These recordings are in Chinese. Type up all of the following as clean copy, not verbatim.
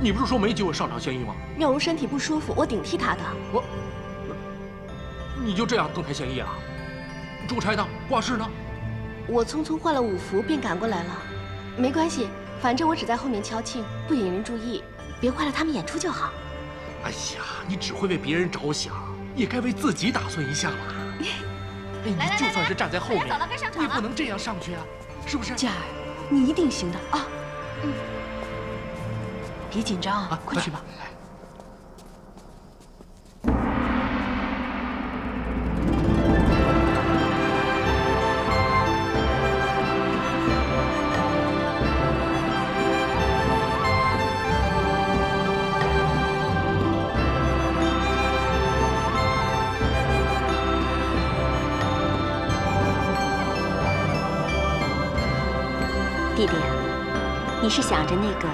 你不是说没机会上场献艺吗？妙容身体不舒服，我顶替她的。你就这样登台献艺啊？出差呢？挂饰呢？我匆匆换了舞服便赶过来了。没关系，反正我只在后面敲磬，不引人注意，别坏了他们演出就好。哎呀，你只会为别人着想，也该为自己打算一下吧。哎，你就算是站在后面，你也不能这样上去啊，是不是？佳儿，你一定行的啊！别紧张啊，快去吧。弟弟，你是想着那个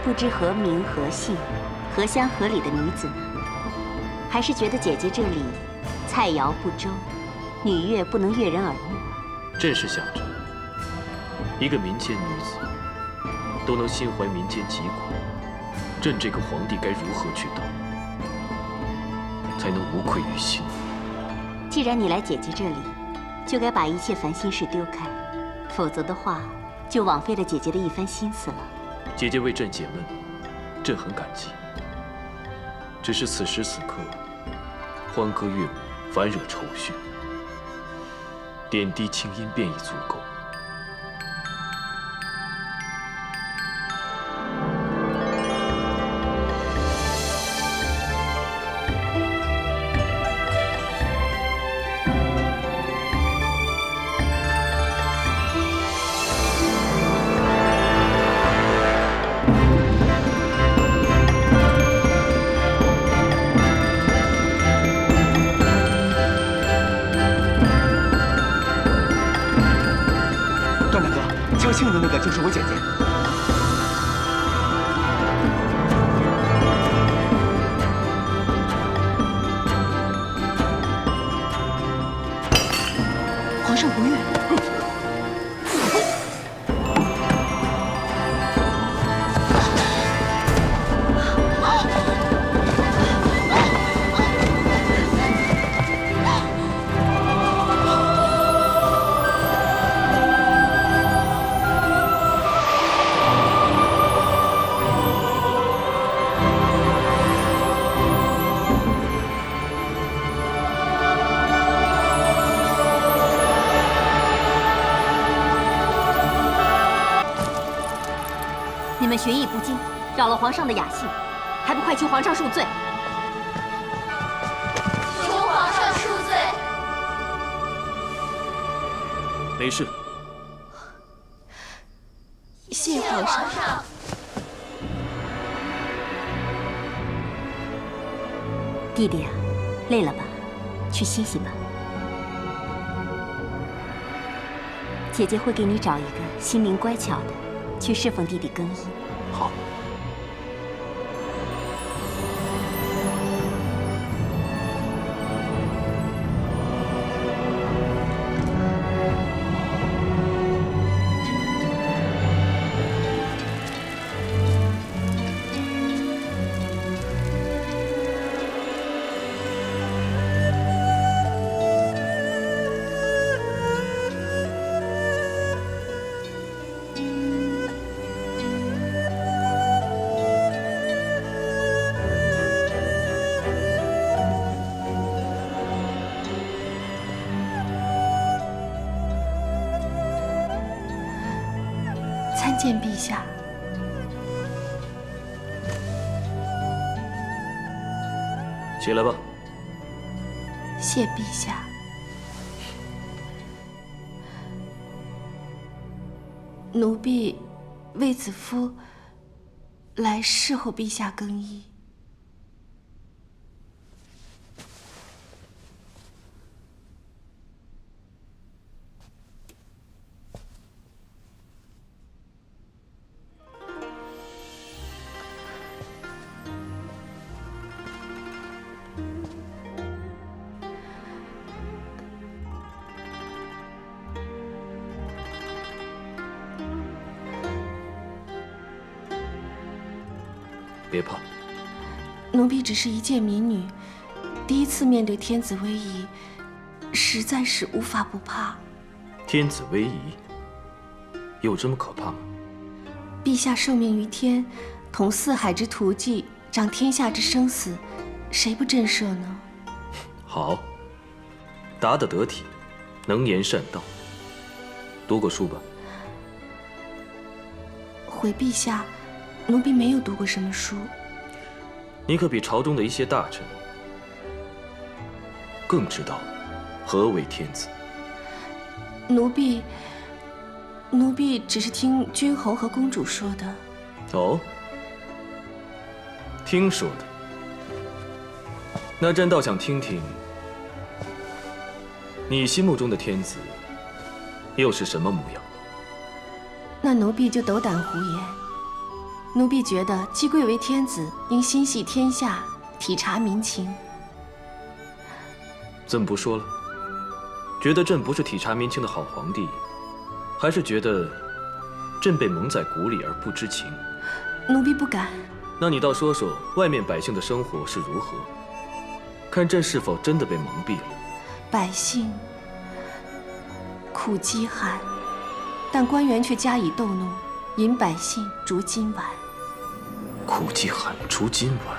不知何名何姓、何乡何里的女子呢，还是觉得姐姐这里菜肴不周，女乐不能悦人耳目？朕是想着，一个民间女子都能心怀民间疾苦，朕这个皇帝该如何去当，才能无愧于心？既然你来姐姐这里，就该把一切烦心事丢开，否则的话，就枉费了姐姐的一番心思了。姐姐为朕解闷，朕很感激。只是此时此刻，欢歌悦舞，烦惹愁绪，点滴清音便已足够。敲磬的那个就是我姐姐。皇上不悦。你们学艺不精，扰了皇上的雅兴，还不快求皇上恕罪！求皇上恕罪。没事。谢皇上。弟弟啊，累了吧？去歇息吧。姐姐会给你找一个心灵乖巧的，去侍奉弟弟更衣。好。参见陛下。起来吧。谢陛下。奴婢卫子夫来侍候陛下更衣。别怕。奴婢只是一介民女，第一次面对天子威仪，实在是无法不怕。天子威仪，有这么可怕吗？陛下受命于天，统四海之图计，掌天下之生死，谁不震慑呢？好，答得得体，能言善道。读过书吧？回陛下，奴婢没有读过什么书。你可比朝中的一些大臣更知道何为天子。奴婢只是听君侯和公主说的。哦，听说的。那朕倒想听听，你心目中的天子又是什么模样？那奴婢就斗胆胡言。奴婢觉得，既贵为天子，应心系天下，体察民情。怎么不说了？觉得朕不是体察民情的好皇帝，还是觉得朕被蒙在鼓里而不知情？奴婢不敢。那你倒说说外面百姓的生活是如何，看朕是否真的被蒙蔽了。百姓苦饥寒，但官员却加以逗弄，引百姓逐今晚。苦饥寒，逐今晚。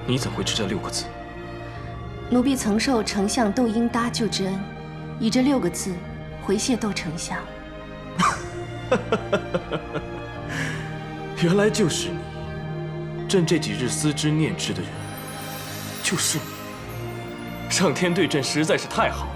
你怎会知这6个字？奴婢曾受丞相窦婴搭救之恩，以这6个字回谢窦丞相。原来就是你，朕这几日思之念之的人，就是你。上天对朕实在是太好了。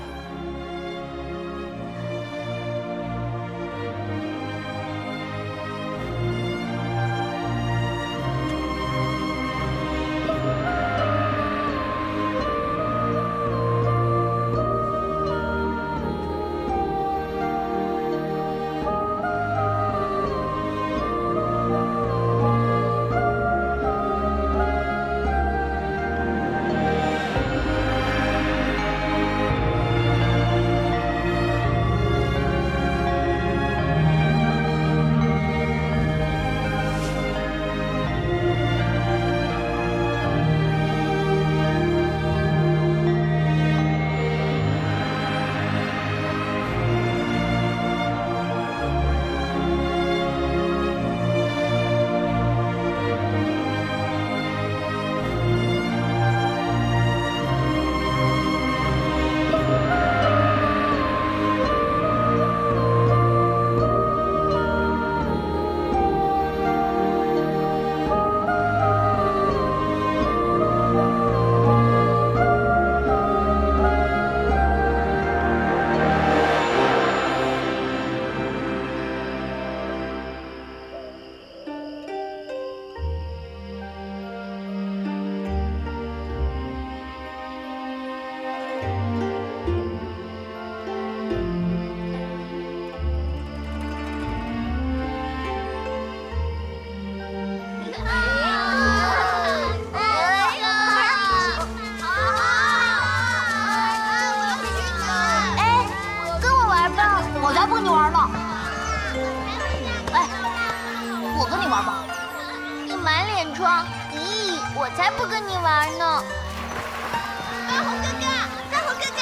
我才不跟你玩呢！大红哥哥，大红哥哥，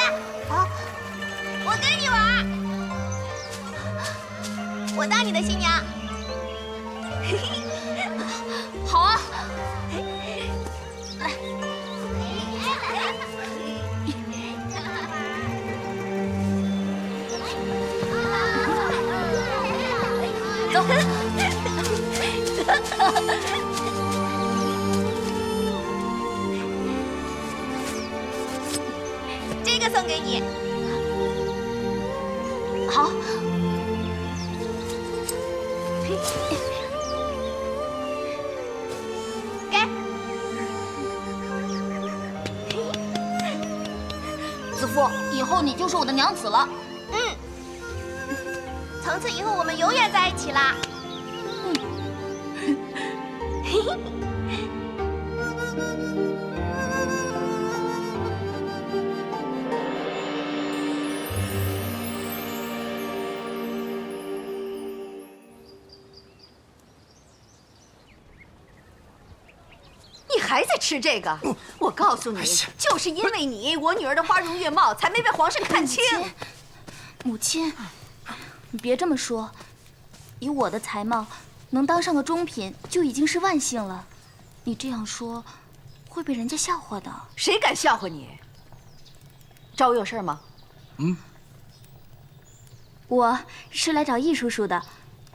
啊，我跟你玩，我当你的新娘。好啊，来，走。这个送给你。好。给。子父，以后你就是我的娘子了。嗯。从此以后，我们永远在一起啦。嘿嘿。还在吃这个？我告诉你，就是因为你，我女儿的花容月貌才没被皇上看清。母亲，你别这么说，以我的才貌，能当上个中品就已经是万幸了。你这样说，会被人家笑话的。谁敢笑话你？找我有事吗？我是来找易叔叔的，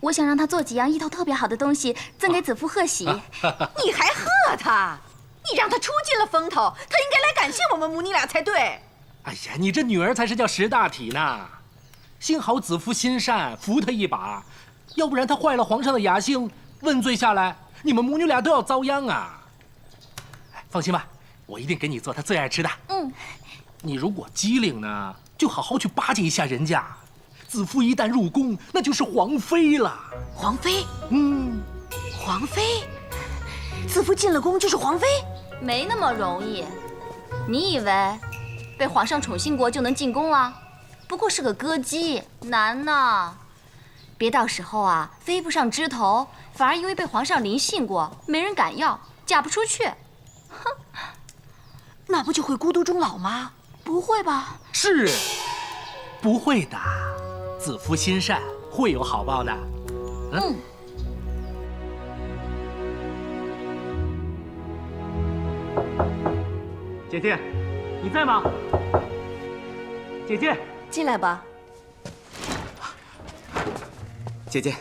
我想让他做几样意头特别好的东西，赠给子夫贺喜。你还贺他？你让他出尽了风头，他应该来感谢我们母女俩才对。哎呀，你这女儿才是叫识大体呢。幸好子夫心善，扶他一把，要不然他坏了皇上的雅兴，问罪下来，你们母女俩都要遭殃啊。放心吧，我一定给你做他最爱吃的。你如果机灵呢，就好好去巴结一下人家。子夫一旦入宫，那就是皇妃了。皇妃？皇妃？子夫进了宫就是皇妃？没那么容易。你以为被皇上宠幸过就能进宫了？不过是个歌姬，难呐。别到时候啊，飞不上枝头，反而因为被皇上临幸过，没人敢要，嫁不出去。哼，那不就会孤独终老吗？不会吧？是，不会的。子夫心善，会有好报的。姐姐，你在吗？姐姐，进来吧。姐姐，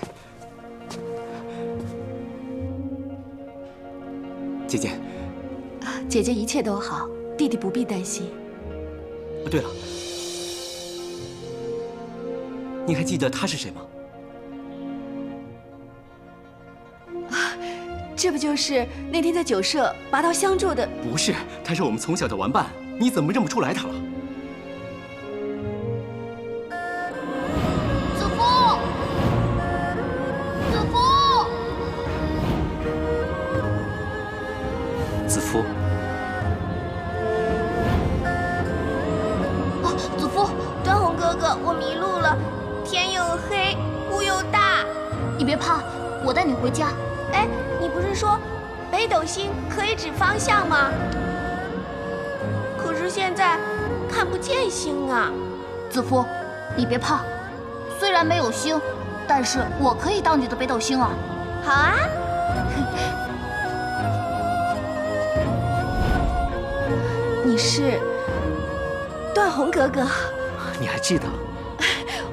姐姐，姐姐一切都好，弟弟不必担心。对了，你还记得他是谁吗？这不就是那天在酒社拔刀相助的？不是，他是我们从小的玩伴，你怎么认不出来他了？子夫，子夫，子夫。子夫，端红哥哥，我迷路了，天又黑，雾又大。你别怕，我带你回家。哎，你不是说北斗星可以指方向吗？可是现在看不见星啊。子夫，你别怕，虽然没有星，但是我可以当你的北斗星啊。好啊。你是段宏哥哥，你还记得？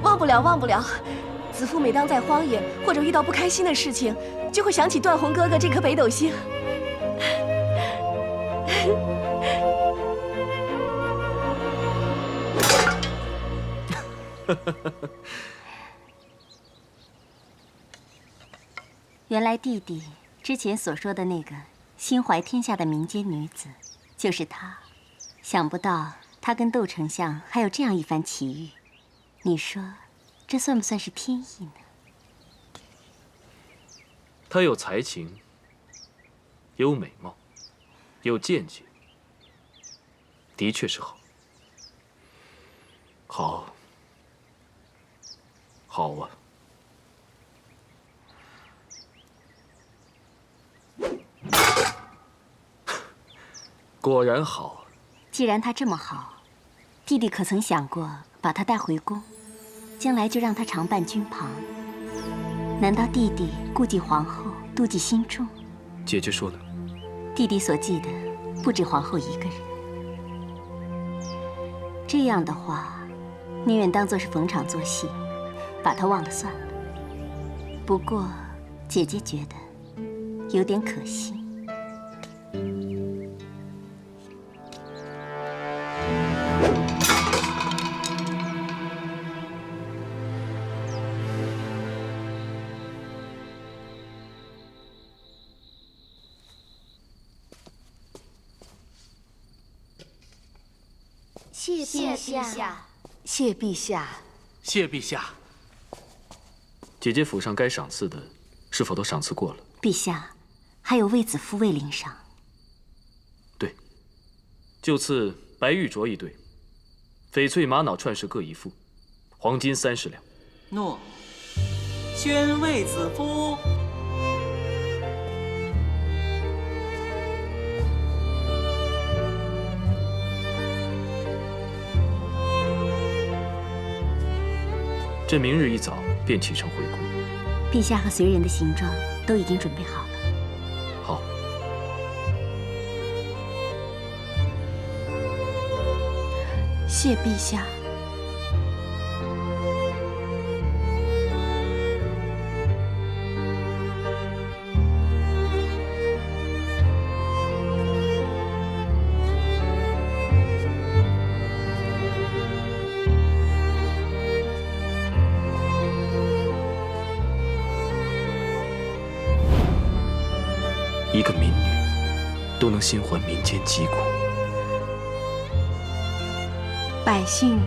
忘不了，忘不了。子夫每当在荒野或者遇到不开心的事情，就会想起段宏哥哥这颗北斗星。原来弟弟之前所说的那个心怀天下的民间女子，就是她。想不到她跟窦丞相还有这样一番奇遇，你说这算不算是天意呢？她有才情，有美貌，有见解，的确是好。好，好啊。果然好。既然她这么好，弟弟可曾想过把她带回宫，将来就让她常伴君旁？难道弟弟顾忌皇后，妒忌心重？姐姐说的，弟弟所记的不止皇后一个人。这样的话，宁愿当作是逢场作戏，把她忘了算了。不过，姐姐觉得有点可惜。谢陛下，谢陛下，谢陛下。姐姐府上该赏赐的，是否都赏赐过了？陛下，还有为子夫卫领赏。对，就赐白玉镯一对，翡翠玛瑙串饰各一副，黄金30两。诺。宣慰子夫。朕明日一早便启程回宫。陛下和随人的行装都已经准备好了。好。谢陛下。一个民女都能心怀民间疾苦，百姓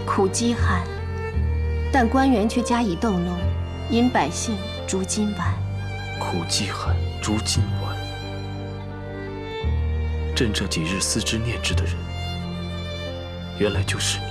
苦饥寒，但官员却加以逗弄，引百姓逐金丸。苦饥寒，逐金丸。朕这几日思之念之的人，原来就是你。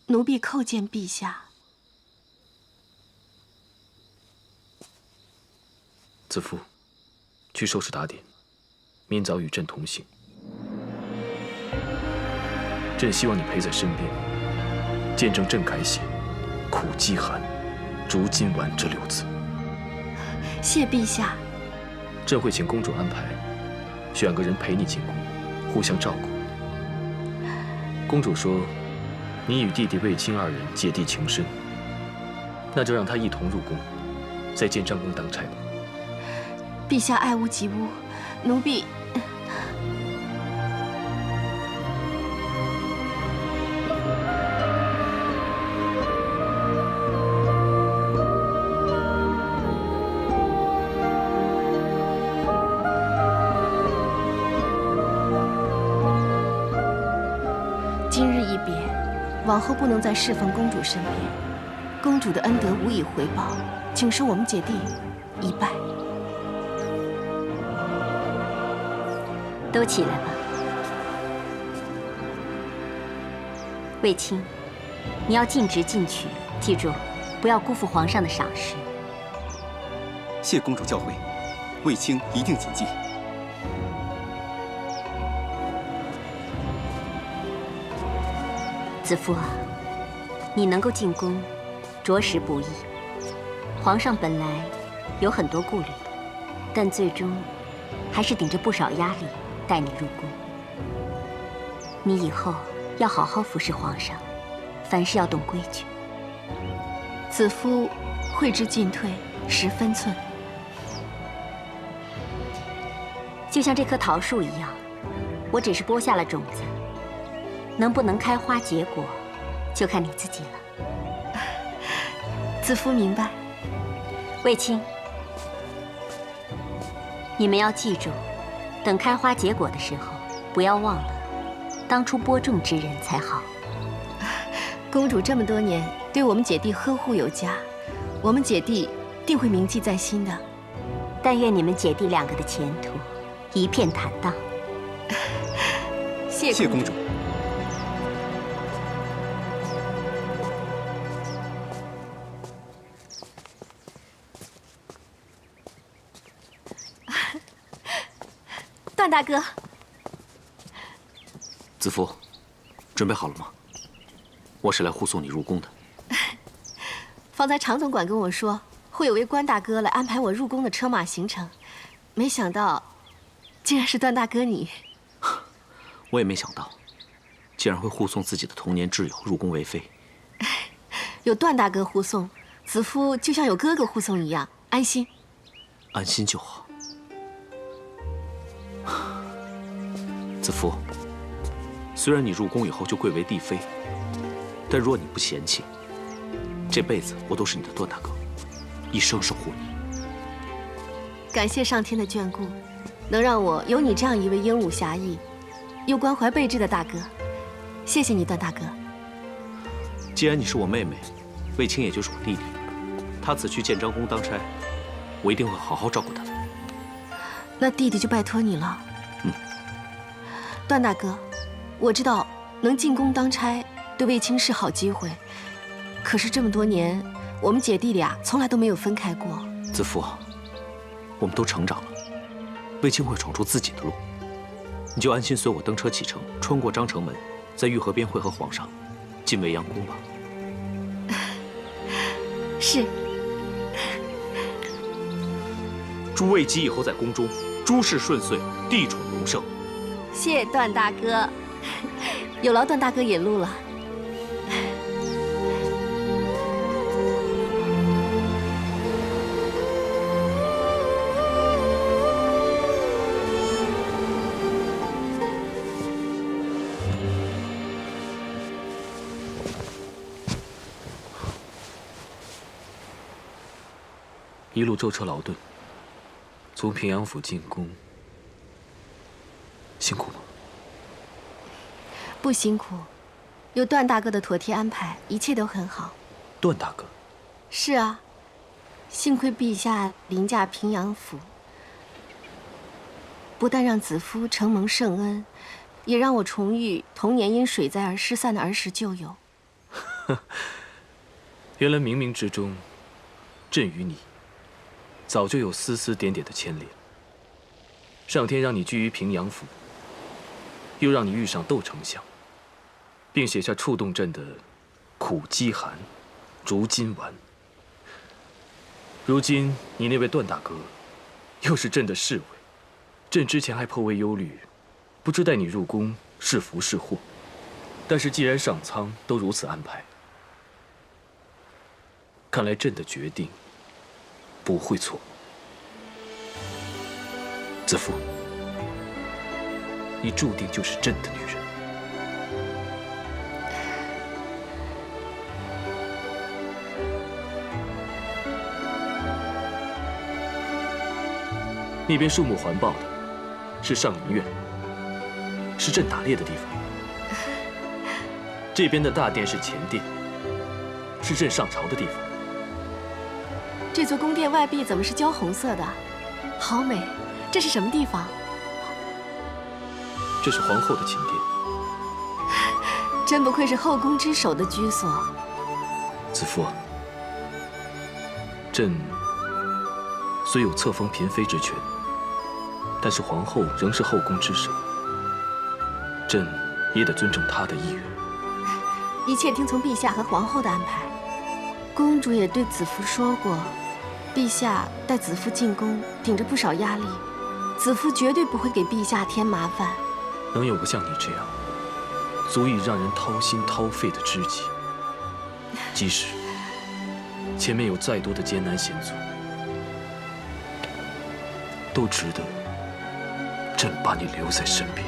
奴婢叩见陛下。子夫，去收拾打点，明早与朕同行。朕希望你陪在身边，见证朕改写“苦饥寒，逐金丸”这6字。谢陛下。朕会请公主安排，选个人陪你进宫，互相照顾。公主说，你与弟弟卫青2人姐弟情深，那就让他一同入宫，在建章宫当差吧。陛下爱屋及乌，奴婢。今日一别，往后不能再侍奉公主身边，公主的恩德无以回报，请受我们姐弟一拜。都起来吧。卫青，你要尽职尽取，记住，不要辜负皇上的赏识。谢公主教诲，卫青一定谨记。子夫啊，你能够进宫，着实不易。皇上本来有很多顾虑，但最终还是顶着不少压力带你入宫。你以后要好好服侍皇上，凡事要懂规矩。子夫会知进退，识分寸。就像这棵桃树一样，我只是播下了种子，能不能开花结果，就看你自己了。子夫明白。卫青，你们要记住，等开花结果的时候，不要忘了当初播种之人才好。公主这么多年对我们姐弟呵护有加，我们姐弟定会铭记在心的。但愿你们姐弟2个的前途一片坦荡。谢公主。段大哥，子夫，准备好了吗？我是来护送你入宫的。方才常总管跟我说，会有位关大哥来安排我入宫的车马行程，没想到，竟然是段大哥你。我也没想到，竟然会护送自己的童年挚友入宫为妃。有段大哥护送，子夫就像有哥哥护送一样，安心。安心就好。子夫，虽然你入宫以后就贵为帝妃，但若你不嫌弃，这辈子我都是你的段大哥，一生守护你。感谢上天的眷顾，能让我有你这样一位英武侠义又关怀备至的大哥。谢谢你，段大哥。既然你是我妹妹，卫青也就是我弟弟，他此去建章宫当差，我一定会好好照顾他的。那弟弟就拜托你了。段大哥，我知道能进宫当差对卫青是好机会，可是这么多年，我们姐弟俩从来都没有分开过。子夫，我们都成长了，卫青会闯出自己的路，你就安心随我登车启程，穿过章城门，在御河边会合皇上，进未央宫吧。是。祝卫姬以后在宫中诸事顺遂，地宠隆盛。谢段大哥，有劳段大哥引路了。一路舟车劳顿，从平阳府进宫，辛苦吗？不辛苦，有段大哥的妥帖安排，一切都很好。段大哥？是啊，幸亏陛下临驾平阳府，不但让子夫承蒙圣恩，也让我重遇童年因水灾而失散的儿时旧友。原来冥冥之中，朕与你早就有丝丝点点的牵连。上天让你居于平阳府，又让你遇上窦丞相，并写下触动朕的苦饥寒、竹金丸。如今你那位段大哥，又是朕的侍卫，朕之前还颇为忧虑，不知带你入宫是福是祸。但是既然上苍都如此安排，看来朕的决定不会错。子夫，你注定就是朕的女人。那边树木环抱的是上林苑，是朕打猎的地方。这边的大殿是前殿，是朕上朝的地方。这座宫殿外壁怎么是焦红色的？好美！这是什么地方？这是皇后的寝殿。真不愧是后宫之首的居所。子夫啊，朕虽有册封嫔妃之权，但是皇后仍是后宫之首，朕也得尊重她的意愿。一切听从陛下和皇后的安排。公主也对子夫说过，陛下带子夫进宫，顶着不少压力，子夫绝对不会给陛下添麻烦。能有个像你这样，足以让人掏心掏肺的知己，即使前面有再多的艰难险阻，都值得朕把你留在身边。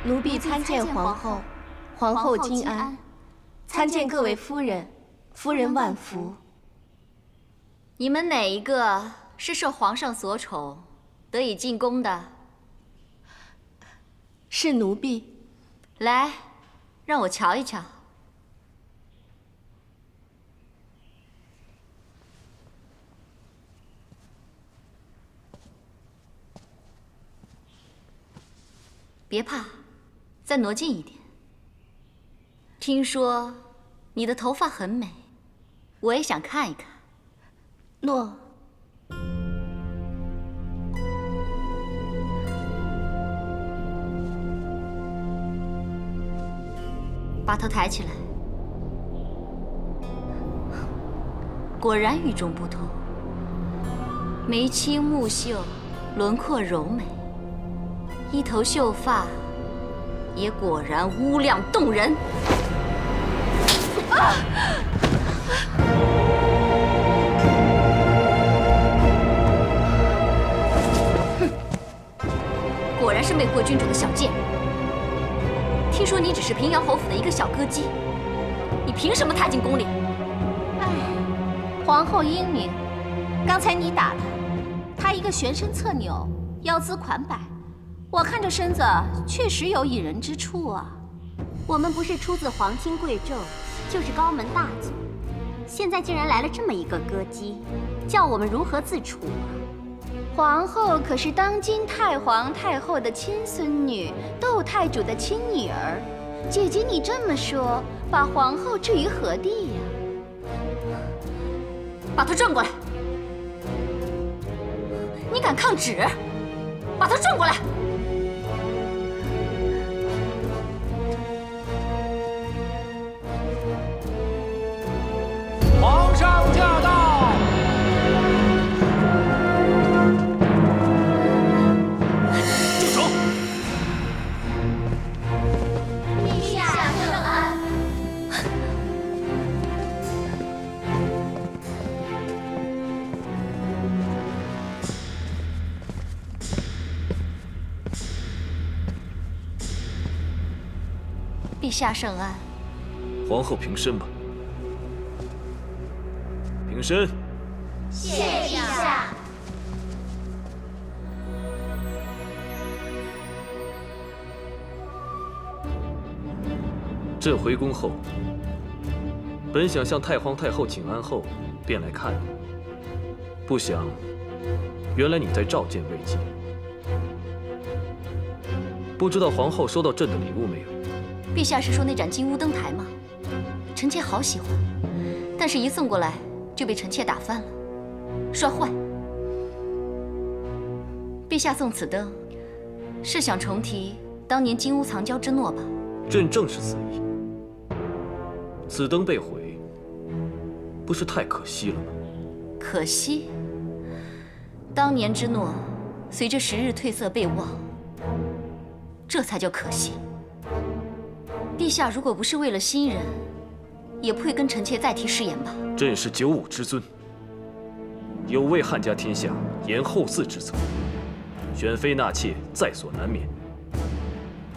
奴婢参见皇后，皇后金安。参见各位夫人，夫人万福。你们哪一个是受皇上所宠，得以进宫的？是奴婢。来，让我瞧一瞧。别怕，再挪近一点。听说你的头发很美，我也想看一看。诺。把头抬起来。果然与众不同，眉清目秀，轮廓柔美，一头秀发也果然乌亮动人。啊！哼，果然是魅惑君主的小贱人。听说你只是平阳侯府的一个小歌姬，你凭什么踏进宫里？哎，皇后英明，刚才你打她一个旋身侧扭，腰姿款摆，我看这身子确实有引人之处啊。我们不是出自皇亲贵胄，就是高门大族，现在竟然来了这么一个歌姬，叫我们如何自处啊？皇后可是当今太皇太后的亲孙女，窦太主的亲女儿。姐姐你这么说，把皇后置于何地呀？把她转过来！你敢抗旨？把她转过来！皇上驾到！住手！陛下圣安。陛下圣安。皇后平身吧。平身。谢陛下。朕回宫后，本想向太皇太后请安后，便来看你。不想，原来你在召见未尽。不知道皇后收到朕的礼物没有？陛下是说那盏金乌灯台吗？臣妾好喜欢，但是一送过来就被臣妾打翻了，摔坏。陛下送此灯，是想重提当年金乌藏娇之诺吧？朕正是此意。此灯被毁，不是太可惜了吗？可惜，当年之诺，随着时日褪色被忘，这才叫可惜。陛下如果不是为了新人，也不会跟臣妾再提誓言吧？朕是九五之尊，有为汉家天下延后嗣之责，选妃纳妾在所难免。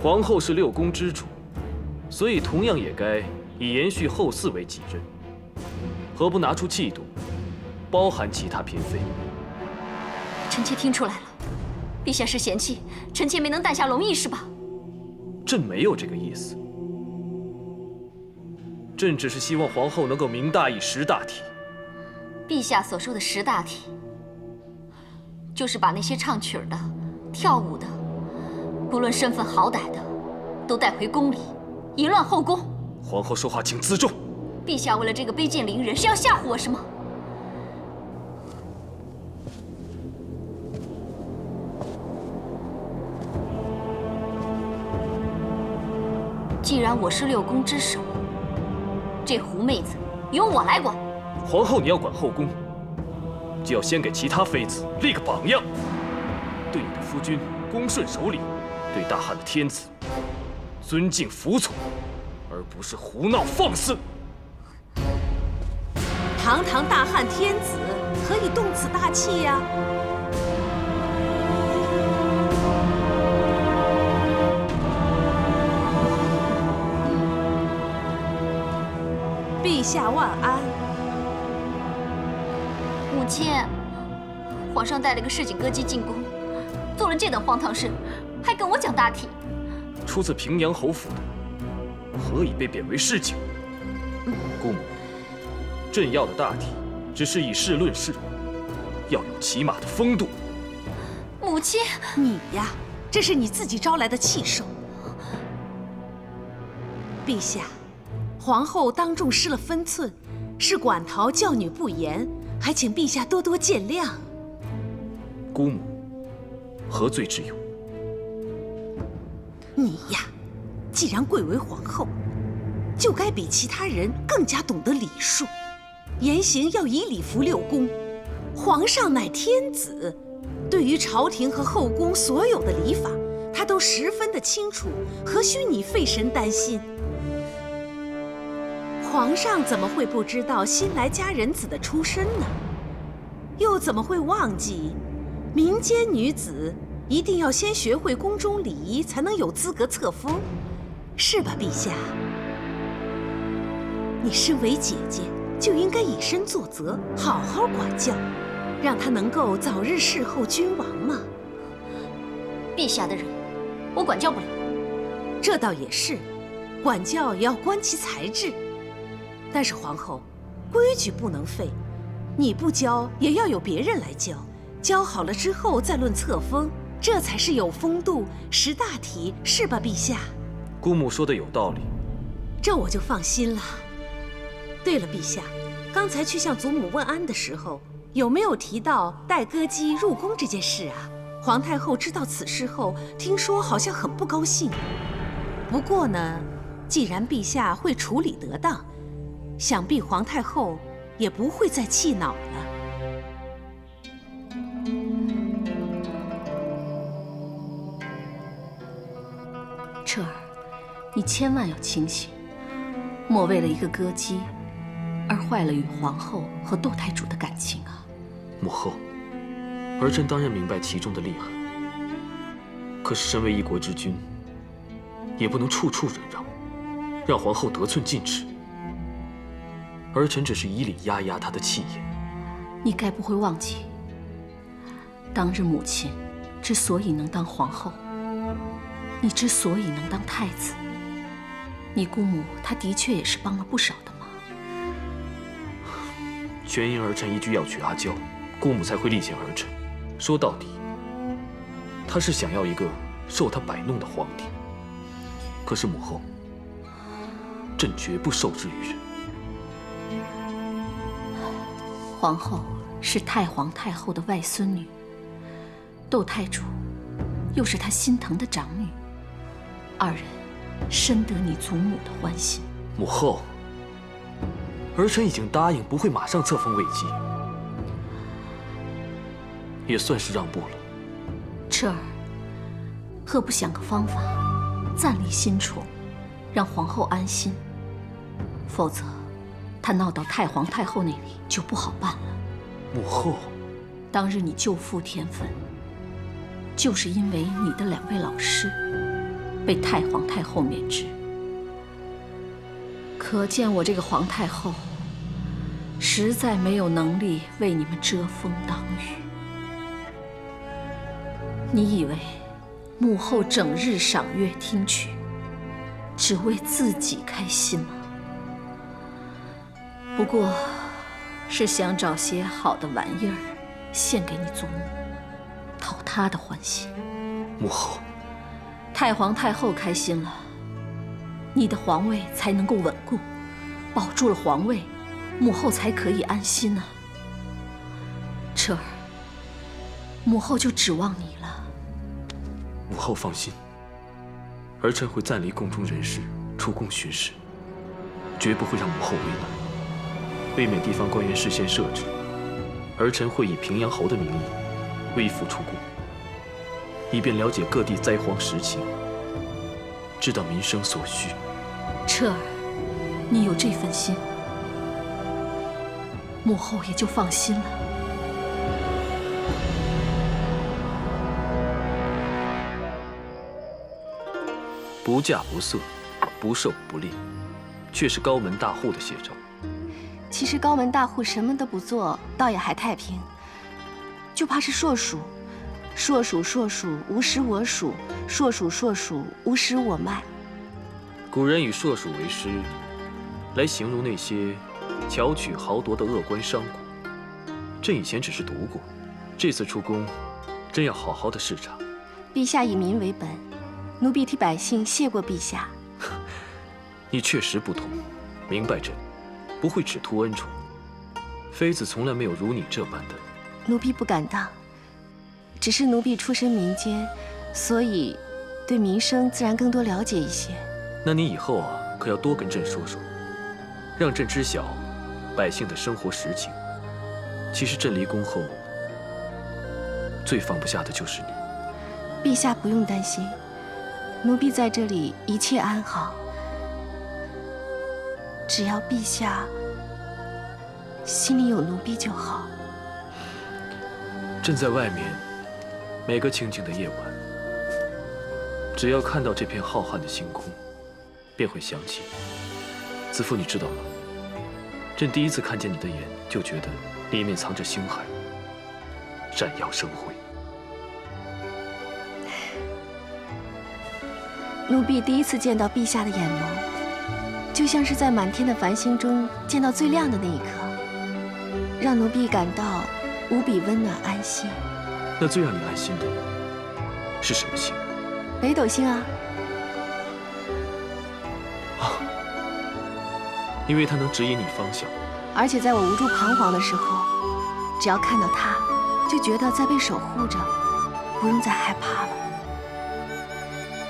皇后是六宫之主，所以同样也该以延续后嗣为己任，何不拿出气度，包含其他嫔妃？臣妾听出来了，陛下是嫌弃臣妾没能诞下龙翼是吧？朕没有这个意思，朕只是希望皇后能够明大义识大体。陛下所说的识大体，就是把那些唱曲的、跳舞的，不论身份好歹的，都带回宫里，以乱后宫。皇后说话请自重。陛下为了这个卑贱凌人，是要吓唬我是吗？既然我是六宫之首，这狐妹子由我来管。皇后，你要管后宫，就要先给其他妃子立个榜样，对你的夫君恭顺守礼，对大汉的天子尊敬服从，而不是胡闹放肆。堂堂大汉天子，何以动此大气呀？陛下万安。母亲，皇上带了个市井歌姬进宫，做了这等荒唐事，还跟我讲大体。出自平阳侯府的，何以被贬为市井？姑母，朕要的大体，只是以事论事，要有起码的风度。母亲，你呀，这是你自己招来的气受。陛下，皇后当众失了分寸，是馆陶教女不严，还请陛下多多见谅。姑母，何罪之有？你呀，既然贵为皇后，就该比其他人更加懂得礼数，言行要以礼服六宫。皇上乃天子，对于朝廷和后宫所有的礼法，他都十分的清楚，何须你费神担心？皇上怎么会不知道新来佳人子的出身呢？又怎么会忘记，民间女子一定要先学会宫中礼仪，才能有资格册封，是吧，陛下？你身为姐姐，就应该以身作则，好好管教，让她能够早日侍候君王嘛。陛下的人，我管教不了。这倒也是，管教也要观其才智。但是皇后，规矩不能废，你不教也要有别人来教，教好了之后再论册封，这才是有风度、识大体，是吧，陛下？姑母说的有道理，这我就放心了。对了，陛下，刚才去向祖母问安的时候，有没有提到带歌姬入宫这件事啊？皇太后知道此事后，听说好像很不高兴。不过呢，既然陛下会处理得当，想必皇太后也不会再气恼了。彻儿，你千万要清醒，莫为了一个歌姬而坏了与皇后和窦太主的感情啊！母后，儿臣当然明白其中的厉害，可是身为一国之君，也不能处处忍让，让皇后得寸进尺。儿臣只是以礼压压她的气焰。你该不会忘记，当日母亲之所以能当皇后，你之所以能当太子，你姑母她的确也是帮了不少的忙。全因儿臣一句要娶阿娇，姑母才会力荐儿臣。说到底，她是想要一个受她摆弄的皇帝。可是母后，朕绝不受制于人。皇后是太皇太后的外孙女，窦太主又是她心疼的长女，二人深得你祖母的欢心。母后，儿臣已经答应不会马上册封魏姬，也算是让步了。彻儿，何不想个方法，暂离新宠，让皇后安心？否则，她闹到太皇太后那里就不好办了。母后，当日你救父天坟，就是因为你的2位老师被太皇太后免职。可见我这个皇太后实在没有能力为你们遮风挡雨。你以为母后整日赏月听曲，只为自己开心吗？不过，是想找些好的玩意儿献给你祖母，讨她的欢心。母后，太皇太后开心了，你的皇位才能够稳固，保住了皇位，母后才可以安心呢。彻儿，母后就指望你了。母后放心，儿臣会暂离宫中人事，出宫巡视，绝不会让母后为难。为免地方官员事先设置，儿臣会以平阳侯的名义微服出宫，以便了解各地灾荒实情，知道民生所需。彻儿，你有这份心，母后也就放心了。不嫁不色，不受不吝，却是高门大户的写照。其实高门大户什么都不做，倒也还太平，就怕是硕鼠。硕鼠硕鼠，无食我黍；硕鼠硕鼠，无食我麦。古人以硕鼠为师，来形容那些巧取豪夺的恶官商贾。朕以前只是读过，这次出宫，真要好好的视察。陛下以民为本，奴婢替百姓谢过陛下。你确实不同，明白朕，不会只图恩宠。妃子从来没有如你这般的。奴婢不敢当，只是奴婢出身民间，所以对民生自然更多了解一些。那你以后啊，可要多跟朕说说，让朕知晓百姓的生活实情。其实朕离宫后，最放不下的就是你。陛下不用担心，奴婢在这里一切安好。只要陛下心里有奴婢就好。朕在外面，每个清静的夜晚，只要看到这片浩瀚的星空，便会想起子父，你知道吗？朕第一次看见你的眼，就觉得里面藏着星海，闪耀生辉。奴婢第一次见到陛下的眼眸，就像是在满天的繁星中见到最亮的那一刻，让奴婢感到无比温暖安心。那最让你安心的是什么星？北斗星啊！因为它能指引你方向。而且在我无助彷徨的时候，只要看到它，就觉得在被守护着，不用再害怕了。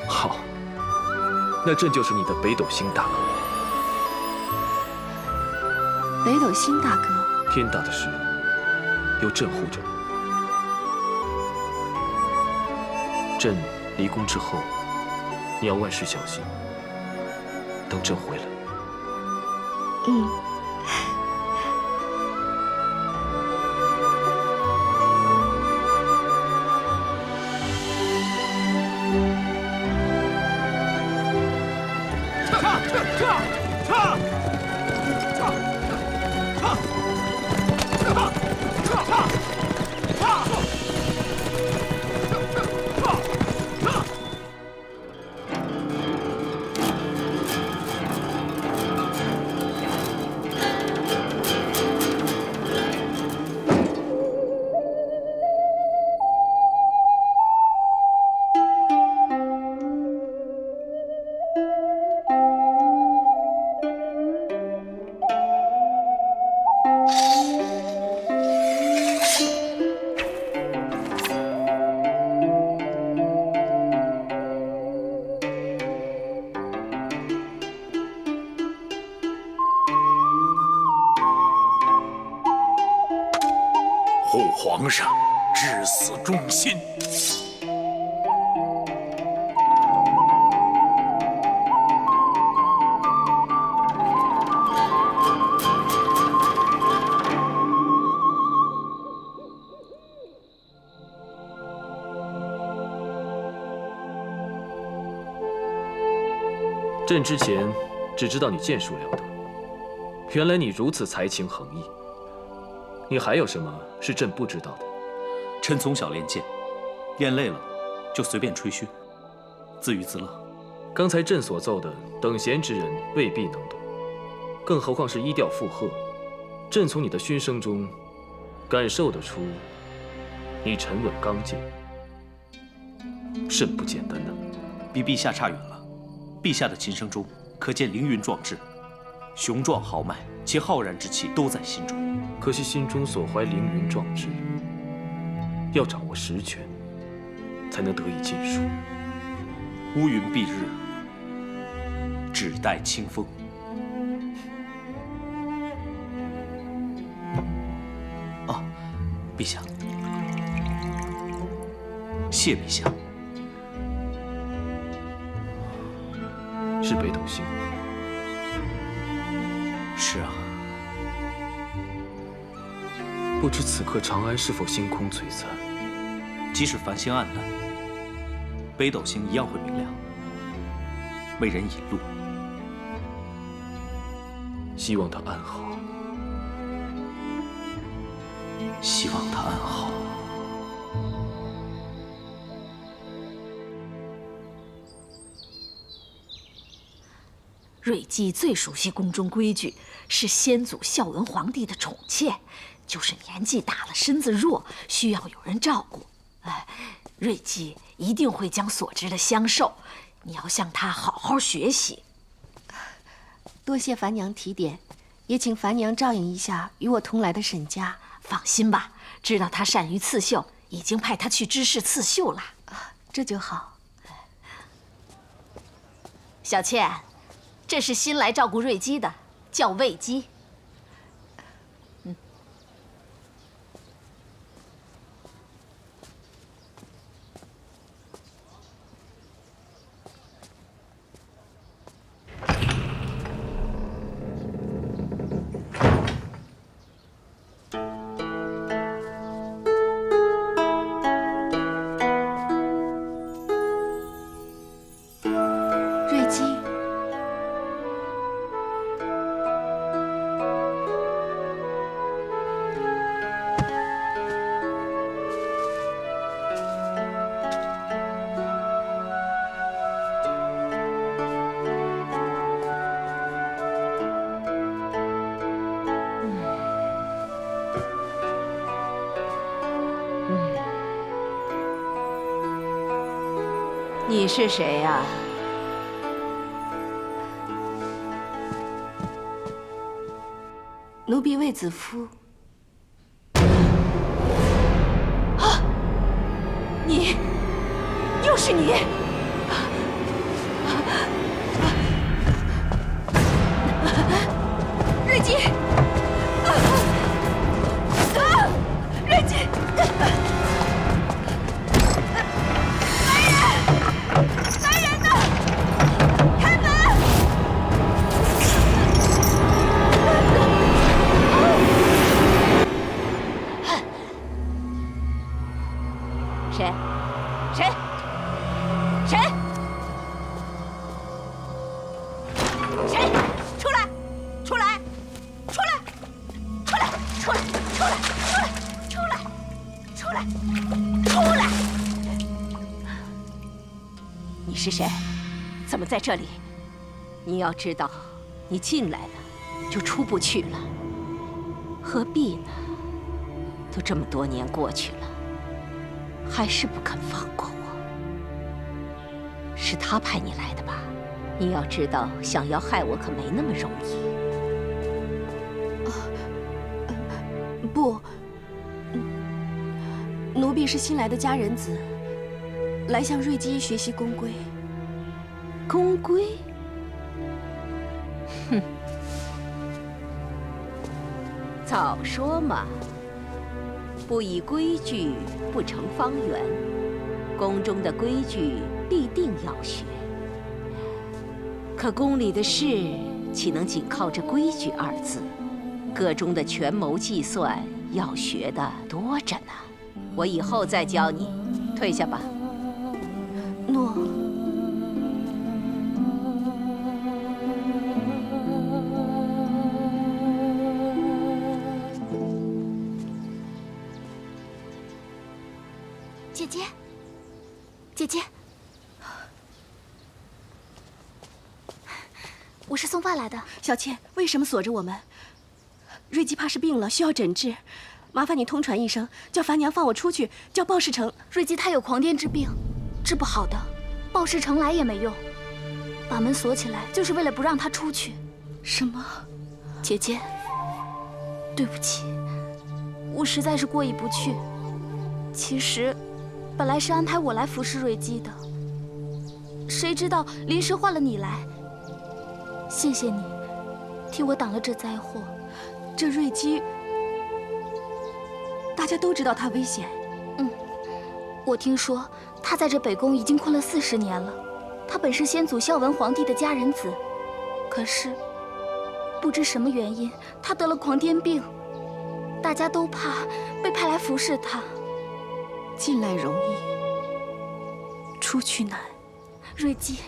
好，那朕就是你的北斗星大哥。北斗星大哥，天大的事，有朕护着你。朕离宫之后，你要万事小心。等朕回来。嗯。护皇上，至死忠心。朕之前只知道你剑术了得，原来你如此才情横溢。你还有什么是朕不知道的？臣从小练剑，练累了就随便吹嘘，自娱自乐。刚才朕所奏的，等闲之人未必能懂，更何况是依调附和。朕从你的熏声中感受得出，你沉稳刚健，甚不简单呢。比陛下差远了。陛下的琴声中可见凌云壮志，雄壮豪迈，其浩然之气都在心中。可惜心中所怀凌云壮志，要掌握实权，才能得以尽数。乌云蔽日，只待清风。啊，陛下，谢陛下。是北斗星。是啊。不知此刻长安是否星空璀璨？即使繁星暗淡，北斗星一样会明亮，为人引路。希望他安好。希望他安好。瑞姬最熟悉宫中规矩，是先祖孝文皇帝的宠妾。就是年纪大了，身子弱，需要有人照顾。瑞姬一定会将所知的相授，你要向她好好学习。多谢樊娘提点，也请樊娘照应一下与我同来的沈家。放心吧，知道她善于刺绣，已经派她去知事刺绣了。这就好。小倩，这是新来照顾瑞姬的，叫卫姬。你是谁呀？奴婢卫子夫。啊！你，又是你！瑞姬！瑞姬！是谁？怎么在这里？你要知道，你进来了就出不去了，何必呢？都这么多年过去了，还是不肯放过我。是他派你来的吧？你要知道，想要害我可没那么容易。不，奴婢是新来的佳人子，来向瑞姬学习宫规。宫规？哼！早说嘛！不以规矩，不成方圆。宫中的规矩必定要学，可宫里的事岂能仅靠这规矩二字？个中的权谋计算要学的多着呢。我以后再教你，退下吧。诺。姐姐，姐姐，我是送饭来的。小妾，为什么锁着我们？瑞姬怕是病了，需要诊治。麻烦你通传一声，叫樊娘放我出去，叫鲍世成。瑞姬她有狂癫之病，治不好的，鲍世成来也没用。把门锁起来，就是为了不让她出去。什么？姐姐，对不起，我实在是过意不去。其实，本来是安排我来服侍瑞姬的，谁知道临时换了你来。谢谢你，替我挡了这灾祸。这瑞姬，大家都知道她危险。我听说她在这北宫已经困了40年了。她本是先祖孝文皇帝的佳人子，可是不知什么原因，她得了狂癫病，大家都怕被派来服侍她。进来容易，出去难。瑞姬，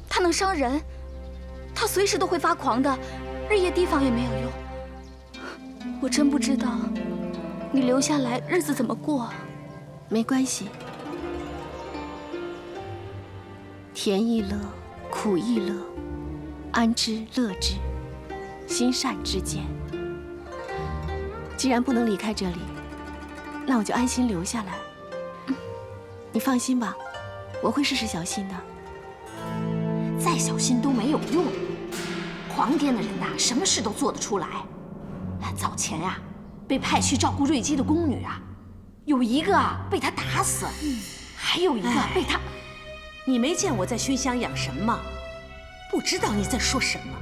她能伤人，她随时都会发狂的，日夜提防也没有用。我真不知道你留下来日子怎么过。没关系，甜亦乐，苦亦乐，安之乐之，心善之间。既然不能离开这里，那我就安心留下来。你放心吧，我会事事小心的。再小心都没有用，狂癫的人呐，什么事都做得出来。早前呀，被派去照顾瑞姬的宫女啊，有一个啊被他打死，还有一个被他……你没见我在熏香养神吗？不知道你在说什么。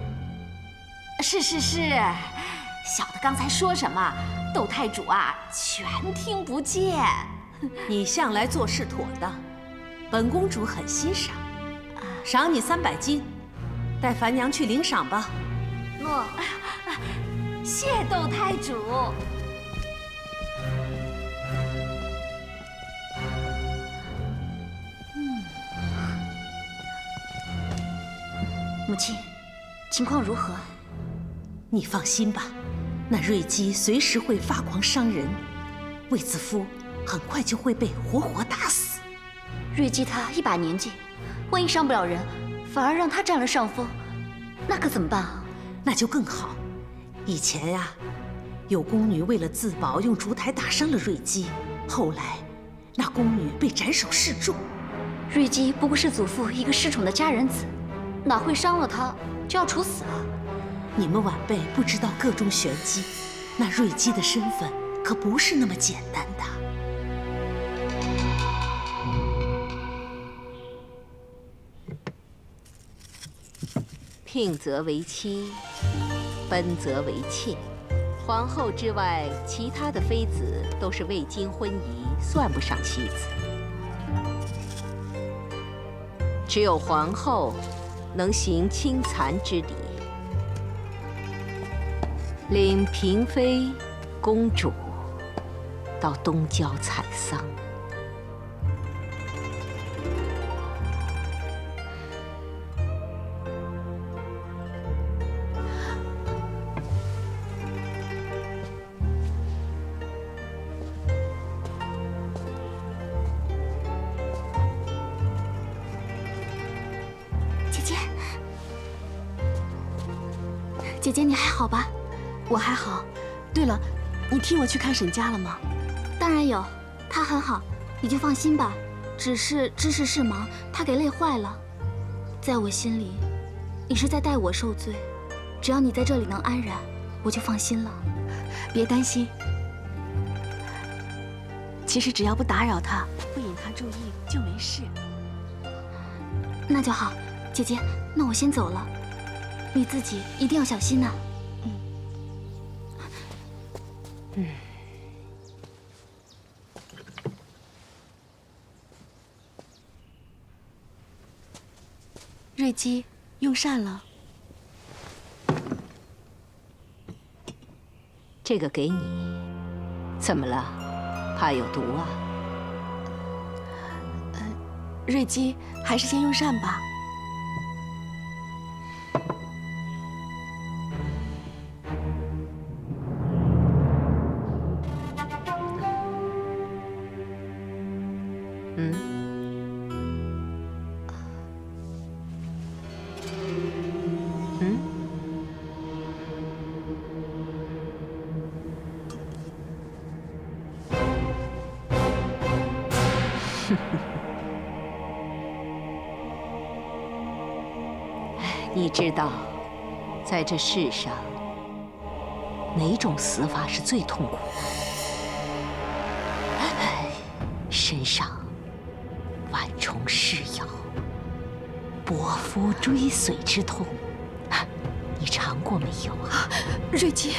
是，小的刚才说什么，窦太主啊全听不见。你向来做事妥当，本公主很欣赏，赏你300金，带樊娘去领赏吧。诺，谢窦太主。母亲，情况如何？你放心吧，那瑞姬随时会发狂伤人，卫子夫很快就会被活活打死。瑞姬她一把年纪，万一伤不了人，反而让她占了上风，那可怎么办啊？那就更好。以前呀，有宫女为了自保，用烛台打伤了瑞姬，后来那宫女被斩首示众。瑞姬不过是祖父一个失宠的家人子，哪会伤了她就要处死啊？你们晚辈不知道各中玄机，那瑞姬的身份可不是那么简单的。聘则为妻，奔则为妾。皇后之外，其他的妃子都是未经婚仪，算不上妻子。只有皇后能行亲残之礼，领嫔妃、公主到东郊采桑。姐姐，你还好吧？我还好。对了，你替我去看沈家了吗？当然有，她很好，你就放心吧。只是知事事忙，她给累坏了。在我心里，你是在代我受罪。只要你在这里能安然，我就放心了。别担心，其实只要不打扰她，不引她注意就没事。那就好，姐姐，那我先走了。你自己一定要小心呐。瑞姬用膳了。这个给你，怎么了？怕有毒啊？瑞姬还是先用膳吧。你知道，在这世上，哪种死法是最痛苦的？身上万虫噬咬，搏夫追随之痛，你尝过没有啊？瑞姬，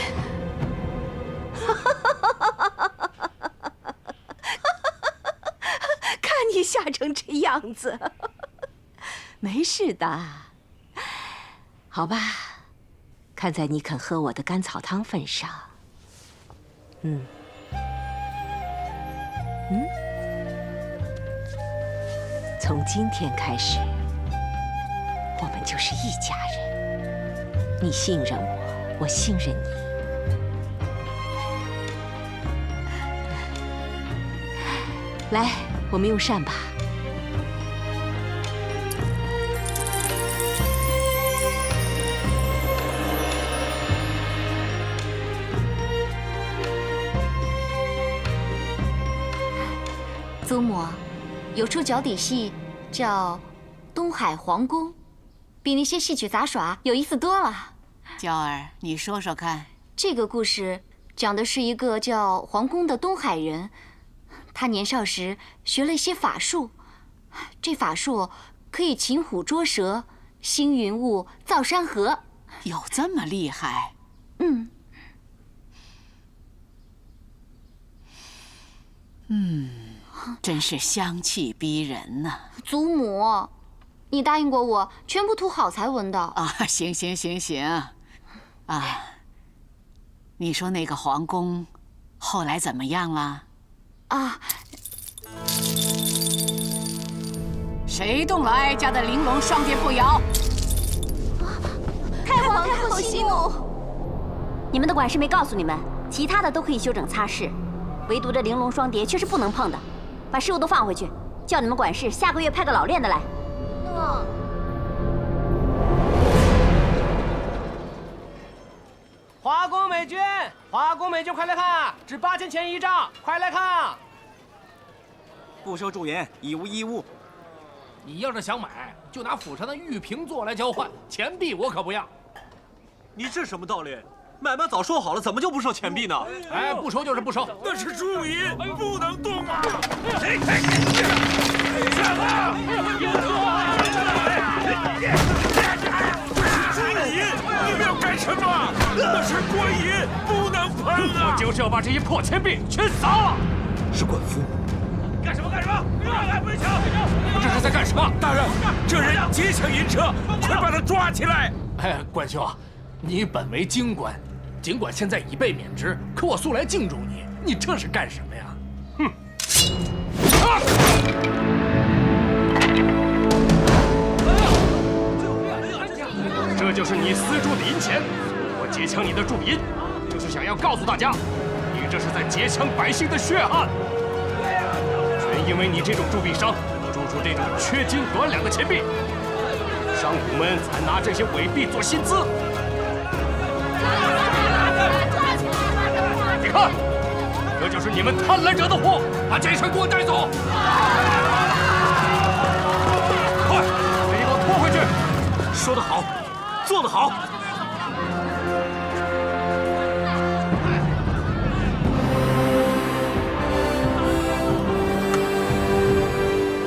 看你吓成这样子，没事的。好吧，看在你肯喝我的甘草汤份上，从今天开始，我们就是一家人。你信任我，我信任你。来，我们用膳吧。祖母，有出脚底戏叫《东海皇宫》，比那些戏曲杂耍有意思多了。娇儿，你说说看。这个故事讲的是一个叫皇宫的东海人，他年少时学了一些法术，这法术可以擒虎捉蛇，兴云雾，造山河。有这么厉害？真是香气逼人呐！祖母，你答应过我，全部涂好才闻的。啊，行，啊，你说那个皇宫后来怎么样了？啊，谁动了哀家的玲珑双蝶步摇？太皇太后息怒！你们的管事没告诉你们，其他的都可以修整擦拭，唯独这玲珑双蝶却是不能碰的。把事物都放回去，叫你们管事下个月派个老练的来。华宫美君，快来看，值8000钱一丈，快来看！不收驻颜，已无一物。你要是想买，就拿府上的玉瓶座来交换，钱币我可不要。你这什么道理？买卖早说好了，怎么就不收钱币呢？哎，不收就是不收。那是铸银，不能动啊！下来！铸银，你们要干什么？那是官银，不能碰啊！我就是要把这些破钱币全撒了。是管夫。干什么？不许抢！这是在干什么？大人，这人劫抢银车，快把他抓起来！哎，官兄，你本为京官。尽管现在已被免职，可我素来敬重你，你这是干什么呀？哼！这就是你私铸的银钱，我劫抢你的铸银，就是想要告诉大家，你这是在劫抢百姓的血汗。全因为你这种铸币商铸出这种缺斤短两的钱币，商贾们才拿这些伪币做薪资。你看，这就是你们贪婪者的祸！把这事给我带走！快，给我拖回去！说得好，做得好！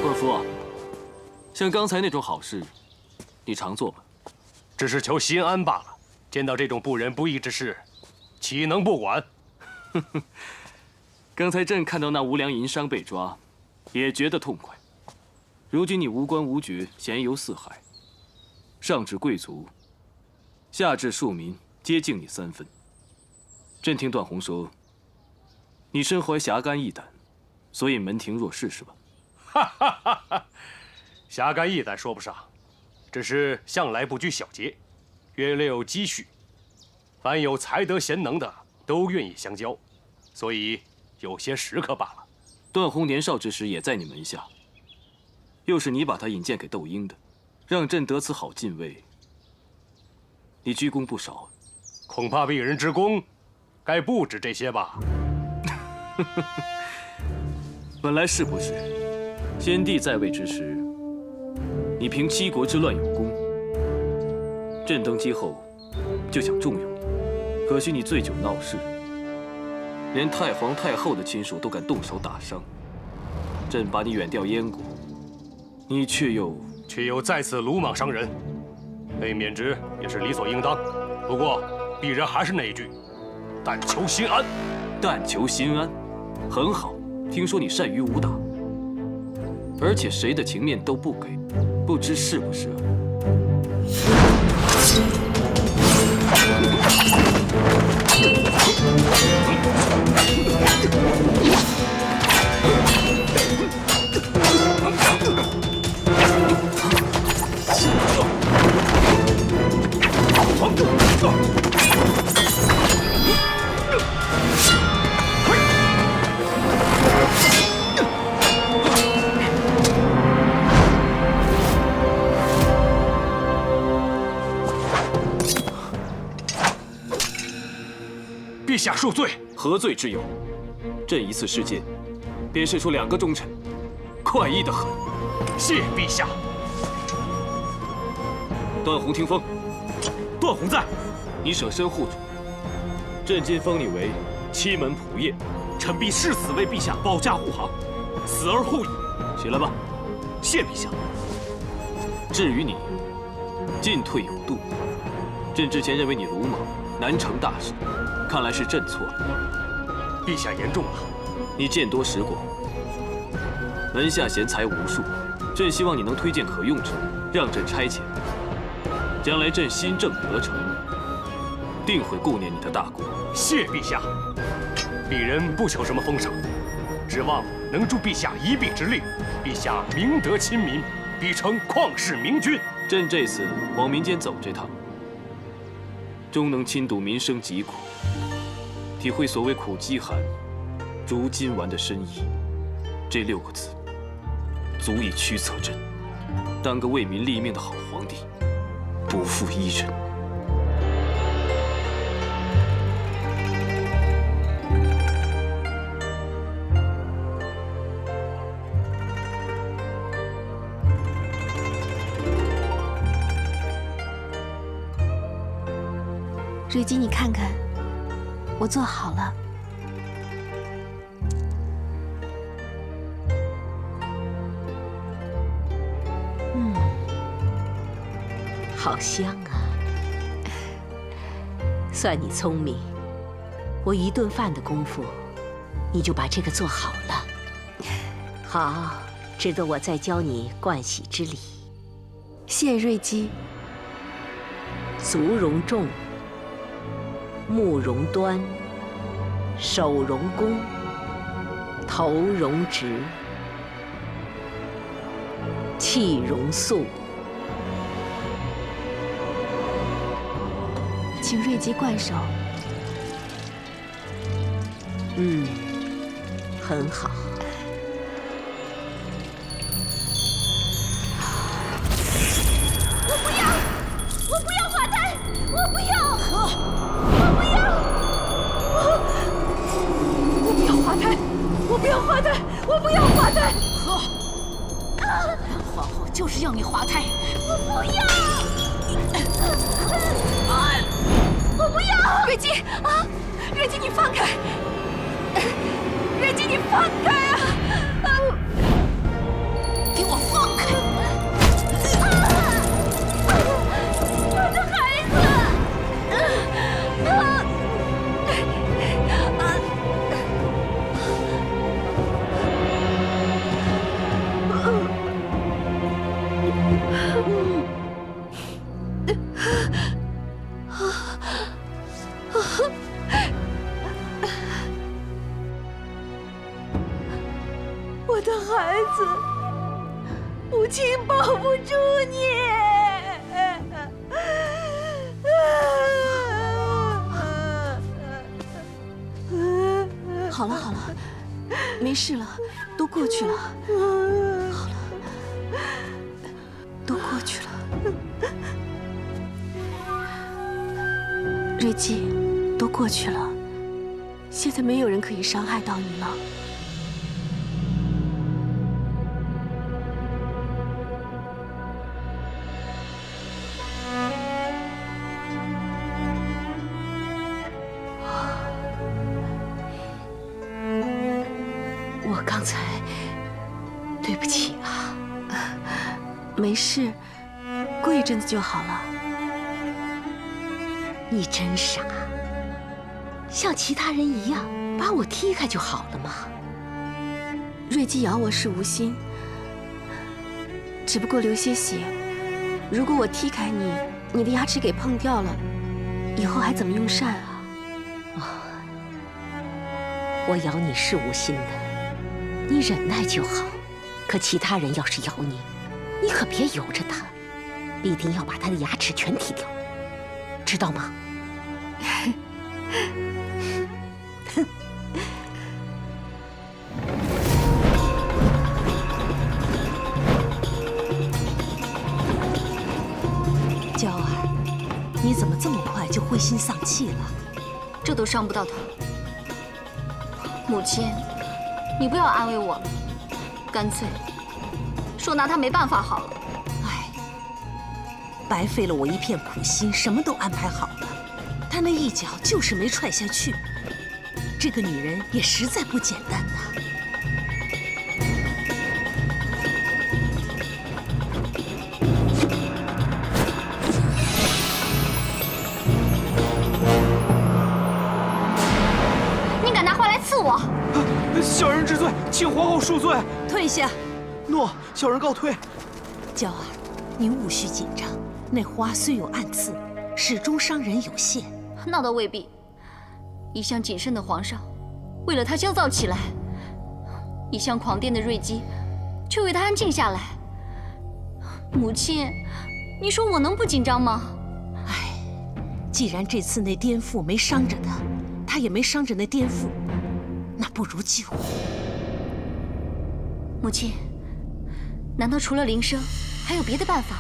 官夫，像刚才那种好事，你常做吗？只是求心安罢了。见到这种不仁不义之事，岂能不管？刚才朕看到那无良银商被抓，也觉得痛快。如今你无官无爵，闲游四海，上至贵族，下至庶民，皆敬你3分。朕听段宏说，你身怀侠肝义胆，所以门庭若市，是吧？哈哈哈哈！侠肝义胆说不上，只是向来不拘小节，约略有积蓄，凡有才德贤能的都愿意相交，所以有些时刻罢了。段宏年少之时也在你门下，又是你把他引荐给窦婴的，让朕得此好进位，你居功不少。恐怕鄙人之功，该不止这些吧？本来是不是？先帝在位之时，你凭七国之乱有功，朕登基后就想重用你，可惜你醉酒闹事，连太皇太后的亲属都敢动手打伤。朕把你远调燕国，你却又再次鲁莽伤人，被免职也是理所应当。不过鄙人还是那一句，但求心安。但求心安，很好。听说你善于武打，而且谁的情面都不给，不知是不是啊？陛下恕罪，何罪之有？朕一次事件，便释出2个忠臣，快意得很。谢陛下。段宏听风，段宏在，你舍身护主，朕今封你为七门仆射，臣必誓死为陛下保驾护航，死而后已。起来吧。谢陛下。至于你，进退有度。朕之前认为你鲁莽，难成大事，看来是朕错了。陛下言重了。你见多识广，门下贤才无数，朕希望你能推荐可用者，让朕差遣。将来朕新政得成，定会顾念你的大功。谢陛下。鄙人不求什么封赏，指望能助陛下一臂之力。陛下明德亲民，必成旷世明君。朕这次往民间走这趟，终能亲睹民生疾苦，体会所谓苦饥寒，如今丸的深意。这6个字，足以驱策朕当个为民立命的好皇帝，不负一人。瑞姬，你看看，我做好了。好香啊！算你聪明，我1顿饭的功夫，你就把这个做好了。好，值得我再教你盥洗之礼。谢瑞姬。足容重，目容端，手容弓，头容直，气容肃。请瑞姬灌手。很好。我不要！我不要华台！我不要！我不要！我不要华台！我不要华台！我不要华台！本皇后就是要你华台！我不要！我不要！瑞姬啊，瑞姬，你放开！瑞姬，你放开啊！给我放开！我的孩我的孩子，母亲保不住你。好了好了，没事了，都过去了。好了，都过去了。瑞姬，都过去了，现在没有人可以伤害到你了。我刚才对不起啊。没事，过一阵子就好了。你真傻，像其他人一样把我踢开就好了嘛。瑞姬咬我是无心，只不过流些血。如果我踢开你，你的牙齿给碰掉了，以后还怎么用膳啊？我咬你是无心的，你忍耐就好。可其他人要是咬你，你可别由着他，必定要把他的牙齿全踢掉，知道吗？娇儿，你怎么这么快就灰心丧气了？这都伤不到他。母亲，你不要安慰我了，干脆说拿他没办法好了。哎，白费了我一片苦心，什么都安排好了，他那一脚就是没踹下去。这个女人也实在不简单呐。请皇后恕罪。退下。诺，小人告退。娇儿，你勿需紧张。那花虽有暗刺，始终伤人有限。那倒未必。一向谨慎的皇上，为了他焦躁起来；一向狂癫的瑞姬，却为他安静下来。母亲，你说我能不紧张吗？唉，既然这次那颠覆没伤着他，他也没伤着那颠覆，那不如救。母亲，难道除了铃声，还有别的办法，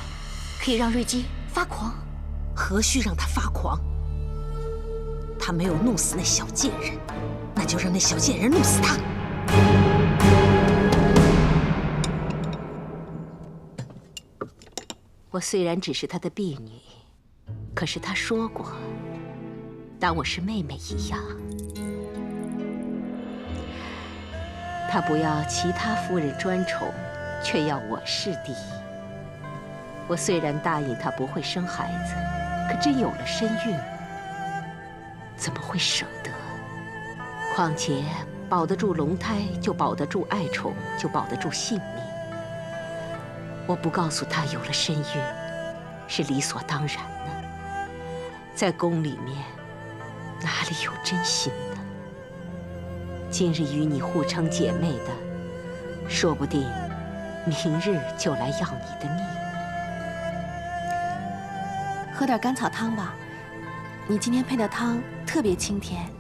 可以让瑞姬发狂？何须让他发狂？他没有弄死那小贱人，那就让那小贱人弄死他。我虽然只是他的婢女，可是他说过，当我是妹妹一样。他不要其他夫人专宠，却要我侍第。我虽然答应他不会生孩子，可真有了身孕，怎么会舍得？况且保得住龙胎，就保得住爱宠，就保得住性命。我不告诉他有了身孕，是理所当然的。在宫里面，哪里有真心的？今日与你互称姐妹的，说不定明日就来要你的命。喝点甘草汤吧，你今天配的汤特别清甜。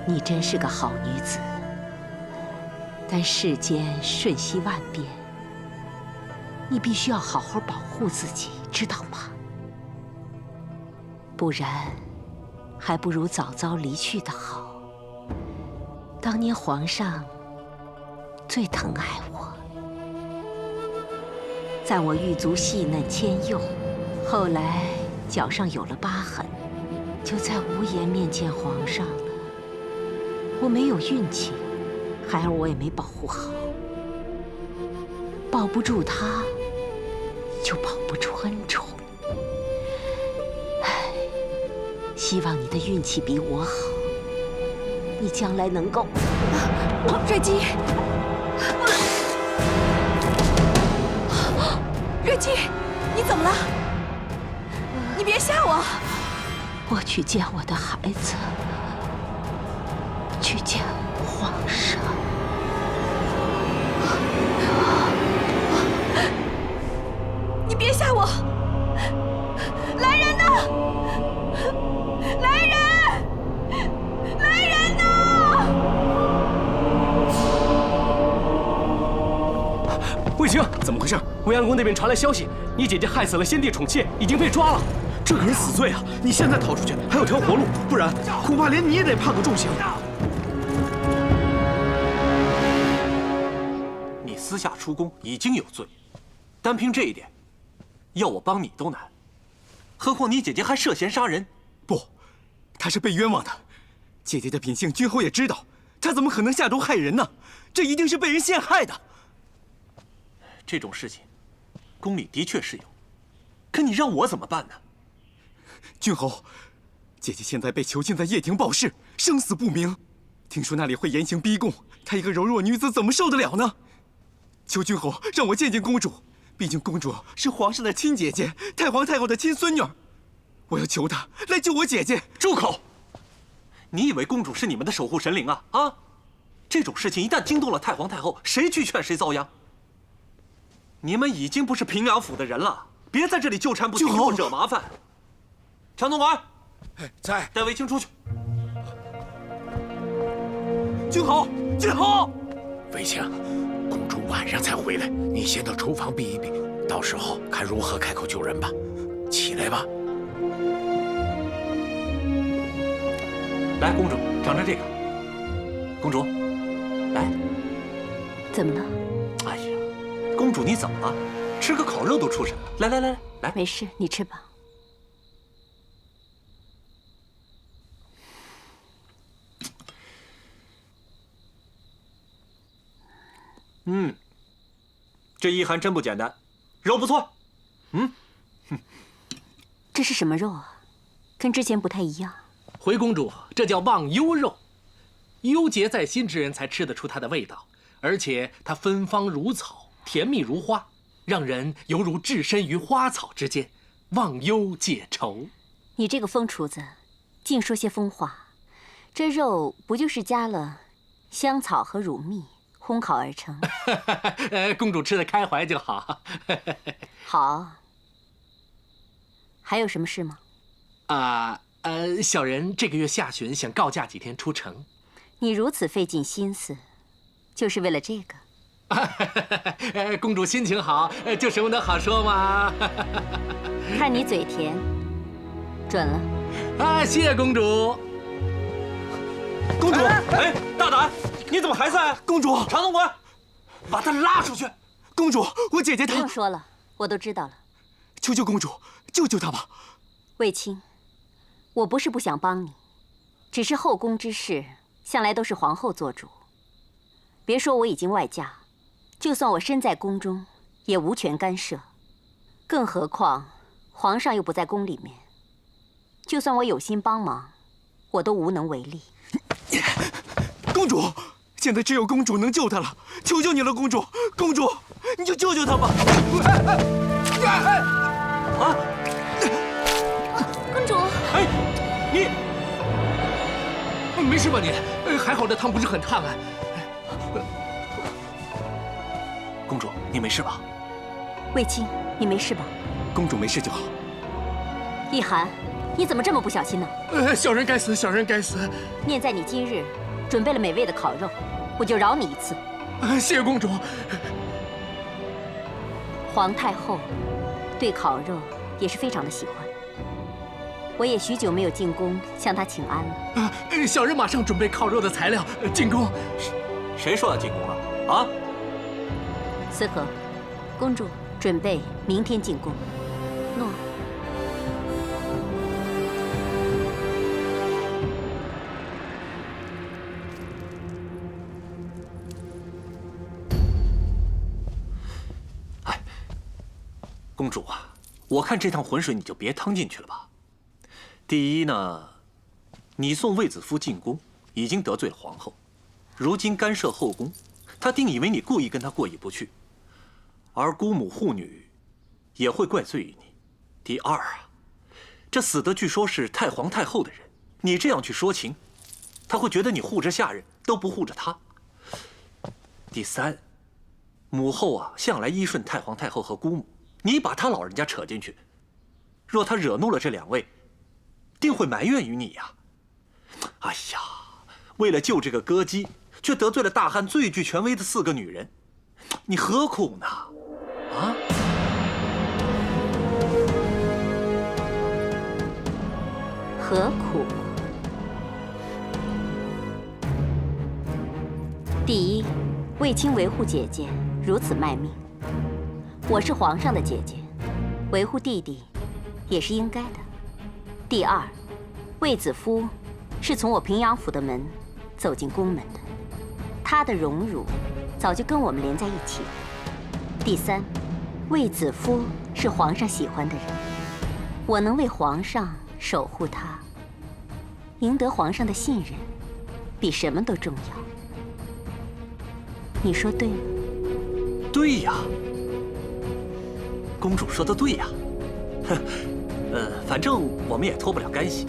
你真是个好女子，但世间瞬息万变，你必须要好好保护自己，知道吗？不然，还不如早早离去的好。当年皇上最疼爱我，在我玉足细嫩纤幼，后来脚上有了疤痕，就再无颜面见皇上了。我没有运气，孩儿我也没保护好，保不住他，就保不住恩宠。唉，希望你的运气比我好，你将来能够……瑞姬，瑞姬，你怎么了？你别吓我！我去见我的孩子。去见皇上。你别吓我！来人呐！来人！来人呐！卫青，怎么回事？未央宫那边传来消息，你姐姐害死了先帝宠妾，已经被抓了。这可是死罪啊！你现在逃出去还有条活路，不然恐怕连你也得判个重刑。私下出宫已经有罪，单凭这一点，要我帮你都难，何况你姐姐还涉嫌杀人。不，她是被冤枉的。姐姐的品性，君侯也知道，她怎么可能下毒害人呢？这一定是被人陷害的。这种事情，宫里的确是有，可你让我怎么办呢？君侯，姐姐现在被囚禁在掖庭报室，生死不明。听说那里会严刑逼供，她一个柔弱女子怎么受得了呢？求君侯让我见见公主，毕竟公主是皇上的亲姐姐，太皇太后的亲孙女。我要求她来救我姐姐。住口！你以为公主是你们的守护神灵啊？啊！这种事情一旦惊动了太皇太后，谁去劝谁遭殃。你们已经不是平阳府的人了，别在这里纠缠不清，给我惹麻烦。强总管，在，带卫青出去。君侯，君侯，卫青。公主晚上才回来，你先到厨房避一避，到时候看如何开口救人吧。起来吧。来，公主，尝尝这个。公主，来。怎么了？哎呀，公主你怎么了？吃个烤肉都出神了。来来来来，没事，你吃吧。这一寒真不简单，肉不错。这是什么肉啊？跟之前不太一样。回公主，这叫忘忧肉，忧结在心之人才吃得出它的味道，而且它芬芳如草，甜蜜如花，让人犹如置身于花草之间，忘忧解愁。你这个疯厨子，净说些疯话。这肉不就是加了香草和乳蜜烘烤而成？公主吃得开怀就好。好。还有什么事吗？小人这个月下旬想告假几天出城。你如此费尽心思，就是为了这个？公主心情好，就什么都好说嘛。看你嘴甜，准了。谢谢公主。公主，哎，大胆！你怎么还在？公主，常总管，把他拉出去。公主，我姐姐她……不用说了，我都知道了。求求公主，救救她吧！卫青，我不是不想帮你，只是后宫之事向来都是皇后做主。别说我已经外嫁，就算我身在宫中，也无权干涉。更何况皇上又不在宫里面，就算我有心帮忙，我都无能为力。公主，现在只有公主能救她了，求求你了，公主，公主，你就救救她吧！公主，哎，你没事吧你？还好这汤不是很烫啊。公主，你没事吧？卫青，你没事吧？公主没事就好。一寒，你怎么这么不小心呢？小人该死，小人该死。念在你今日准备了美味的烤肉，我就饶你一次。谢谢公主。皇太后对烤肉也是非常的喜欢，我也许久没有进宫向她请安了。小人马上准备烤肉的材料，进宫。谁说要进宫了？啊？思和，公主准备明天进宫。诺。公主啊，我看这趟浑水你就别趟进去了吧。第一呢，你送卫子夫进宫，已经得罪了皇后，如今干涉后宫，她定以为你故意跟她过意不去，而姑母护女也会怪罪于你。第二啊，这死的据说是太皇太后的人，你这样去说情，她会觉得你护着下人都不护着她。第三，母后啊向来依顺太皇太后和姑母。你把他老人家扯进去，若他惹怒了这两位，定会埋怨于你呀。哎呀，为了救这个歌姬，却得罪了大汉最具权威的4个女人，你何苦呢？啊？何苦？第一，卫青维护姐姐如此卖命。我是皇上的姐姐，维护弟弟也是应该的。第二，卫子夫是从我平阳府的门走进宫门的，他的荣辱早就跟我们连在一起了。第三，卫子夫是皇上喜欢的人，我能为皇上守护他，赢得皇上的信任，比什么都重要。你说对吗？对呀。公主说的对呀，反正我们也脱不了干系，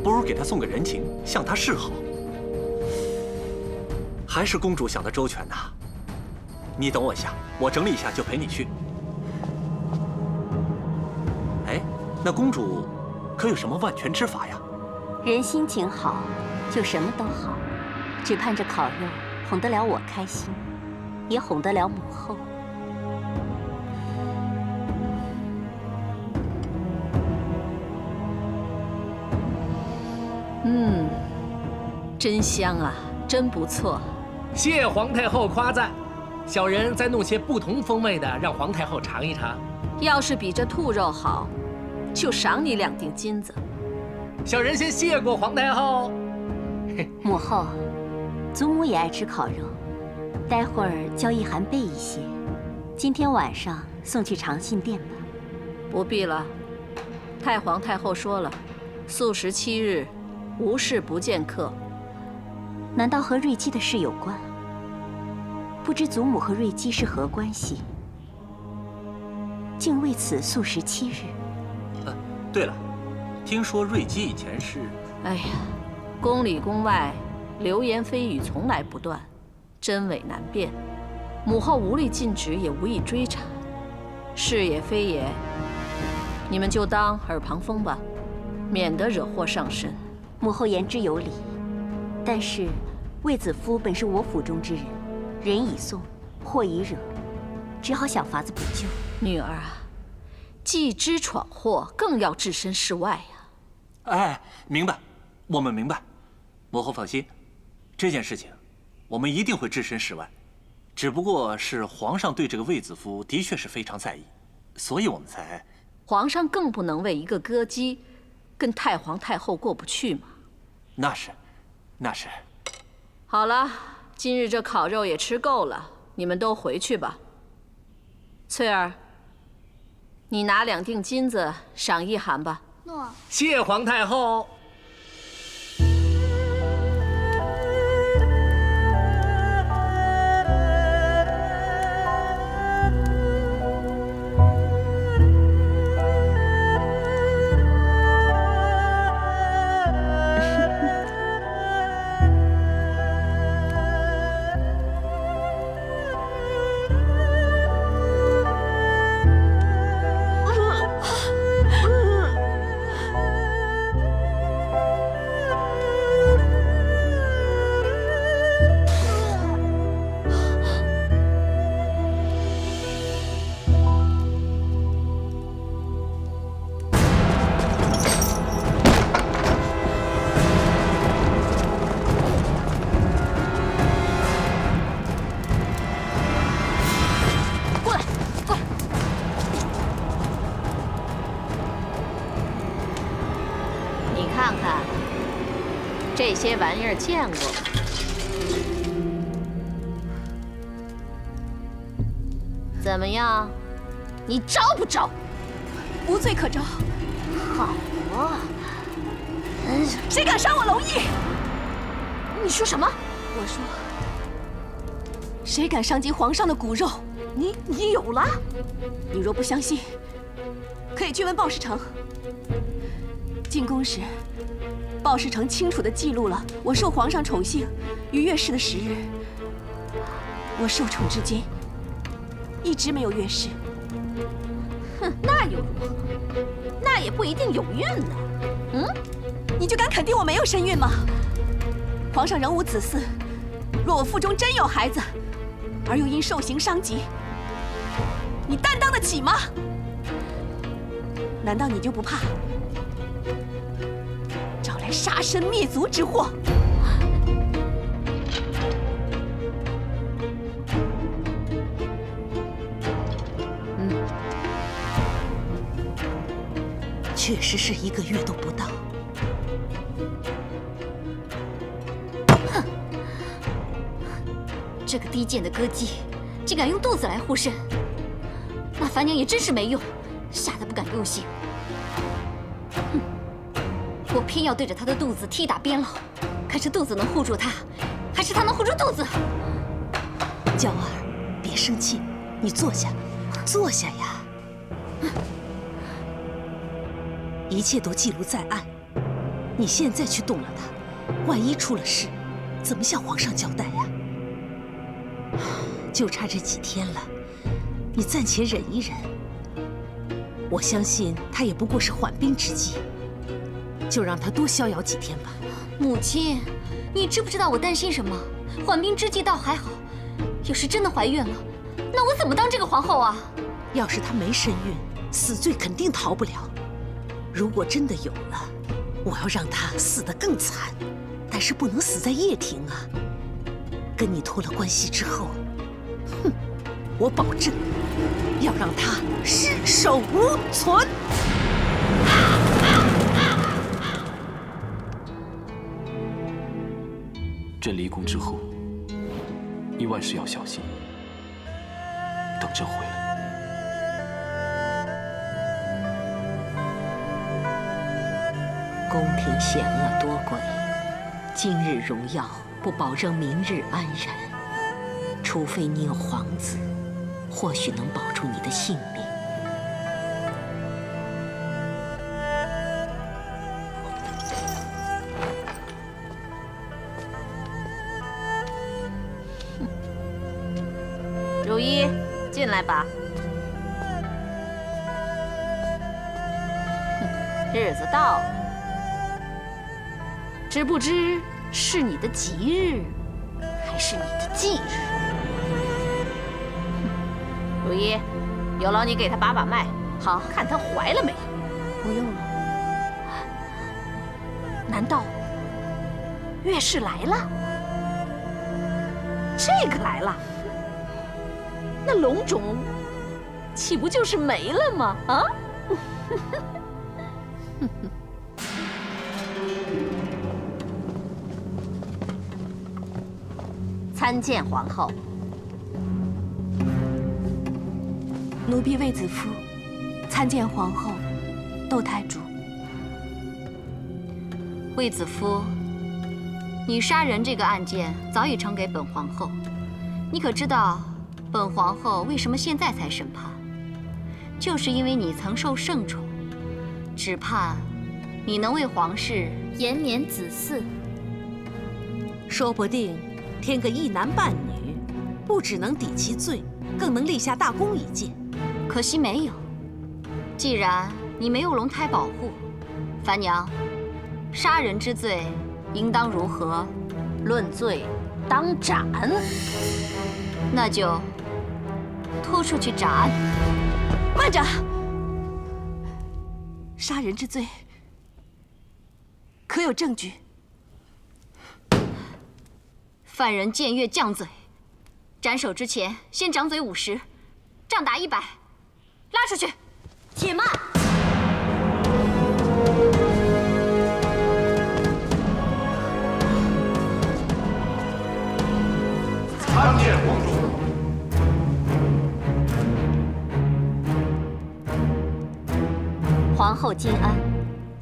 不如给她送个人情，向她示好。还是公主想的周全呐。你等我一下，我整理一下就陪你去。哎，那公主可有什么万全之法呀？人心情好，就什么都好，只盼着烤肉哄得了我开心，也哄得了母后。真香啊，真不错。谢皇太后夸赞，小人再弄些不同风味的，让皇太后尝一尝。要是比这兔肉好，就赏你2锭金子。小人先谢过皇太后。母后，祖母也爱吃烤肉，待会儿叫一涵备一些，今天晚上送去长信殿吧。不必了，太皇太后说了，素食7日，无事不见客。难道和瑞姬的事有关？不知祖母和瑞姬是何关系，竟为此素食7日？对了，听说瑞姬以前是……哎呀，宫里宫外流言蜚语从来不断，真伪难辨，母后无力禁止，也无意追查，是也非也，你们就当耳旁风吧，免得惹祸上身。母后言之有理，但是卫子夫本是我府中之人，人已送，祸已惹，只好想法子补救。女儿啊，既知闯祸，更要置身事外呀。哎，明白，我们明白。母后放心，这件事情我们一定会置身事外。只不过是皇上对这个卫子夫的确是非常在意，所以我们才……皇上更不能为一个歌姬跟太皇太后过不去嘛。那是，那是。好了，今日这烤肉也吃够了，你们都回去吧。翠儿，你拿2锭金子赏一涵吧。诺。谢皇太后。看看，这些玩意儿见过吗？怎么样？你招不招？无罪可招。好啊！谁敢伤我龙翼？你说什么？我说，谁敢伤及皇上的骨肉？你有了？你若不相信，可以去问鲍世成。进宫时，鲍世成清楚地记录了我受皇上宠幸与月氏的时日。我受宠至今，一直没有月氏。哼，那又如何？那也不一定有孕呢。嗯，你就敢肯定我没有身孕吗？皇上仍无子嗣，若我腹中真有孩子，而又因受刑伤及，你担当得起吗？难道你就不怕招来杀身灭族之祸？确实是1个月都不到。哼，这个低贱的歌姬，竟敢用肚子来护身，那凡娘也真是没用，傻得不敢用心。哼，我偏要对着她的肚子踢打鞭烙，看是肚子能护住她，还是她能护住肚子。娇儿，别生气，你坐下，坐下呀。一切都记录在案，你现在去动了他，万一出了事，怎么向皇上交代呀？就差这几天了，你暂且忍一忍。我相信他也不过是缓兵之计，就让他多逍遥几天吧。母亲，你知不知道我担心什么？缓兵之计倒还好，要是真的怀孕了，那我怎么当这个皇后啊？要是她没身孕，死罪肯定逃不了。如果真的有了，我要让他死得更惨，但是不能死在掖庭啊！跟你脱了关系之后，哼，我保证要让他尸首无存。朕离宫之后，你万事要小心。等朕回来。宫廷险恶多诡，今日荣耀不保证明日安然。除非你有皇子，或许能保住你的性命。如一，进来吧。日子到了，知不知是你的吉日，还是你的忌日？如一，有劳你给他把把脉，好看他怀了没有。不用了。难道月事来了？这个来了，那龙种岂不就是没了吗？啊？参见皇后。奴婢卫子夫，参见皇后、窦太主。卫子夫，你杀人这个案件早已呈给本皇后，你可知道本皇后为什么现在才审判？就是因为你曾受圣宠，只盼你能为皇室延年子嗣。说不定添个一男半女，不只能抵其罪，更能立下大功一件。可惜没有。既然你没有龙胎保护，樊娘，杀人之罪应当如何？论罪，当斩。那就拖出去斩。慢着，杀人之罪可有证据？犯人僭越犟嘴，斩首之前先掌嘴50，杖打100，拉出去。且慢。参见公主。皇后金安，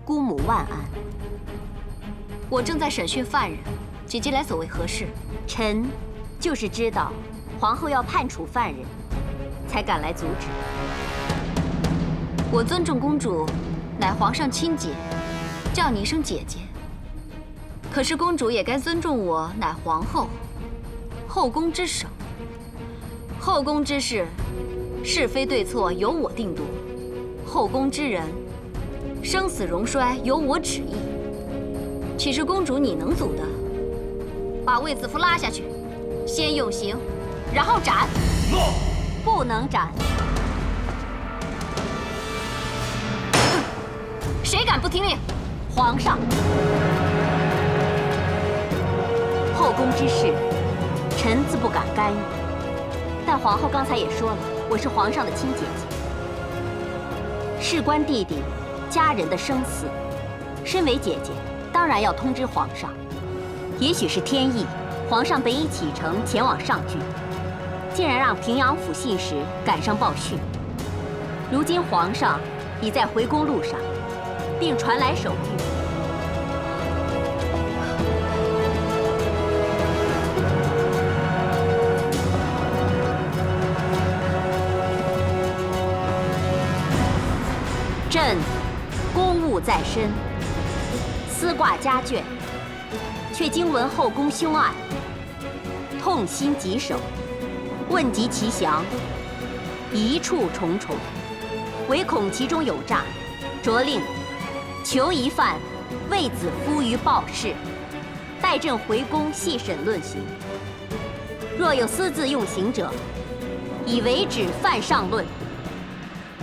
姑母万安。我正在审讯犯人，姐姐来所为何事？臣就是知道皇后要判处犯人，才赶来阻止。我尊重公主，乃皇上亲姐，叫你一声姐姐。可是公主也该尊重我，乃皇后，后宫之首。后宫之事，是非对错由我定夺；后宫之人，生死荣衰由我旨意。岂是公主你能阻的？把卫子夫拉下去，先用刑，然后斩。诺，不能斩。谁敢不听命？皇上，后宫之事，臣自不敢干预。但皇后刚才也说了，我是皇上的亲姐姐，事关弟弟家人的生死，身为姐姐，当然要通知皇上。也许是天意，皇上本已启程前往上郡，竟然让平阳府信使赶上报讯。如今皇上已在回宫路上，并传来手谕。朕公务在身，司挂家眷，却经闻后宫凶案，痛心疾首，问及其详，疑处重重，唯恐其中有诈，着令囚疑犯卫子夫于报室，待朕回宫细审论刑。若有私自用刑者，以为止犯上论。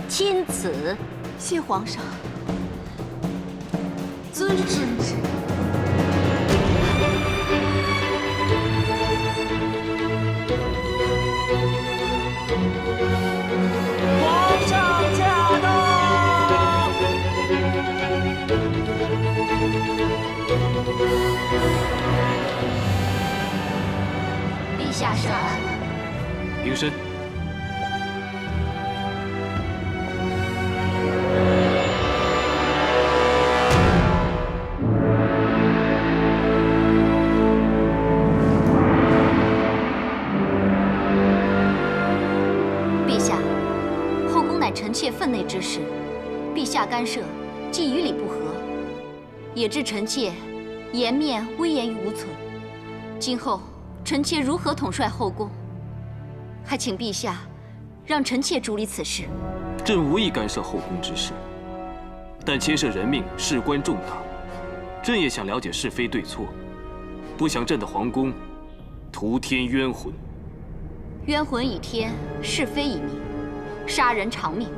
钦此。谢皇上。遵旨。皇上驾到！陛下圣安。身。陛下，后宫乃臣妾分内之事，陛下干涉，既与理不合，也致臣妾颜面威严于无存。今后臣妾如何统帅后宫？还请陛下让臣妾主理此事。朕无意干涉后宫之事，但牵涉人命，事关重大，朕也想了解是非对错，不想朕的皇宫徒添冤魂。冤魂已添，是非已明，杀人偿命，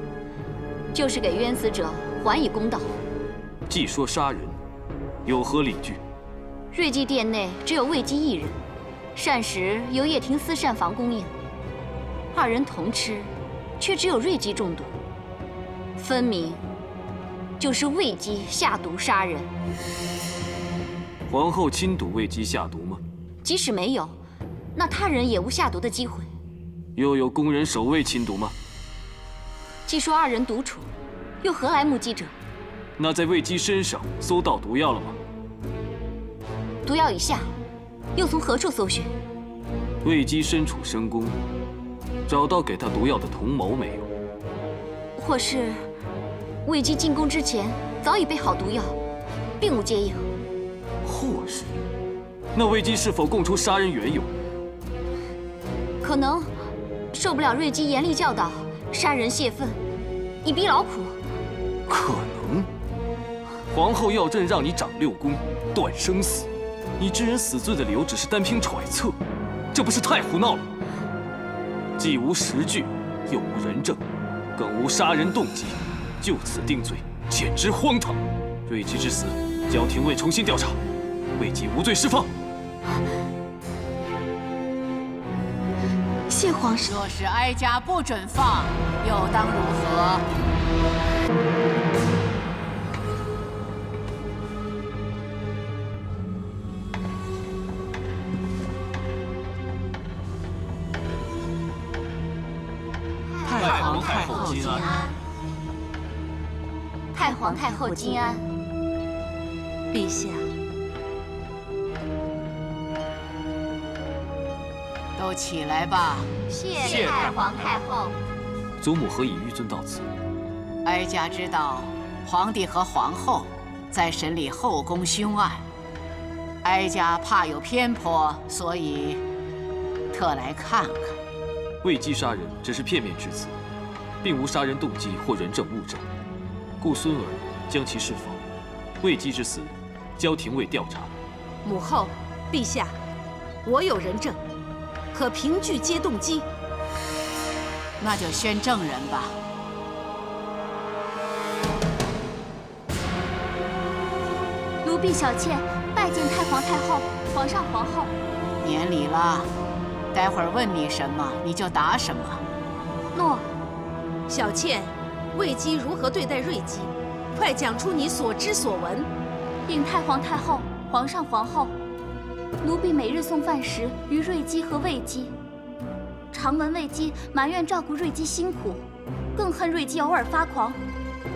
就是给冤死者还以公道。既说杀人，有何理据？瑞姬殿内只有魏姬一人，膳食由叶庭私膳房供应，二人同吃，却只有瑞姬中毒，分明就是魏姬下毒杀人。皇后亲睹魏姬下毒吗？即使没有，那他人也无下毒的机会。又有宫人守卫亲睹吗？既说二人独处，又何来目击者？那在魏姬身上搜到毒药了吗？毒药已下，又从何处搜寻？魏姬身处深宫，找到给她毒药的同谋没有？或是魏姬进宫之前早已备好毒药，并无接应？或是，那魏姬是否供出杀人缘由？可能受不了瑞姬严厉教导，杀人泄愤，以逼劳苦。可能。皇后要朕让你掌6宫，断生死，你知人死罪的理由只是单凭揣测，这不是太胡闹了？既无实据，又无人证，更无杀人动机，就此定罪，简直荒唐！瑞姬之死，交廷尉重新调查，魏姬无罪释放。谢皇上。若是哀家不准放，又当如何？太皇太后金安。太皇太后金安。陛下。都起来吧！谢太皇太后。祖母何以纡尊到此？哀家知道皇帝和皇后在审理后宫凶案，哀家怕有偏颇，所以特来看看。魏姬杀人只是片面之词，并无杀人动机或人证物证，故孙儿将其释放。魏姬之死，交廷尉调查。母后，陛下，我有人证，可凭据皆动机。那就宣证人吧。奴婢小妾拜见太皇太后、皇上皇后。免礼了。待会儿问你什么，你就答什么。诺。小妾，魏姬如何对待瑞姬？快讲出你所知所闻。禀太皇太后、皇上皇后，奴婢每日送饭时与瑞姬和魏姬，常闻魏姬埋怨照顾瑞姬辛苦，更恨瑞姬偶尔发狂，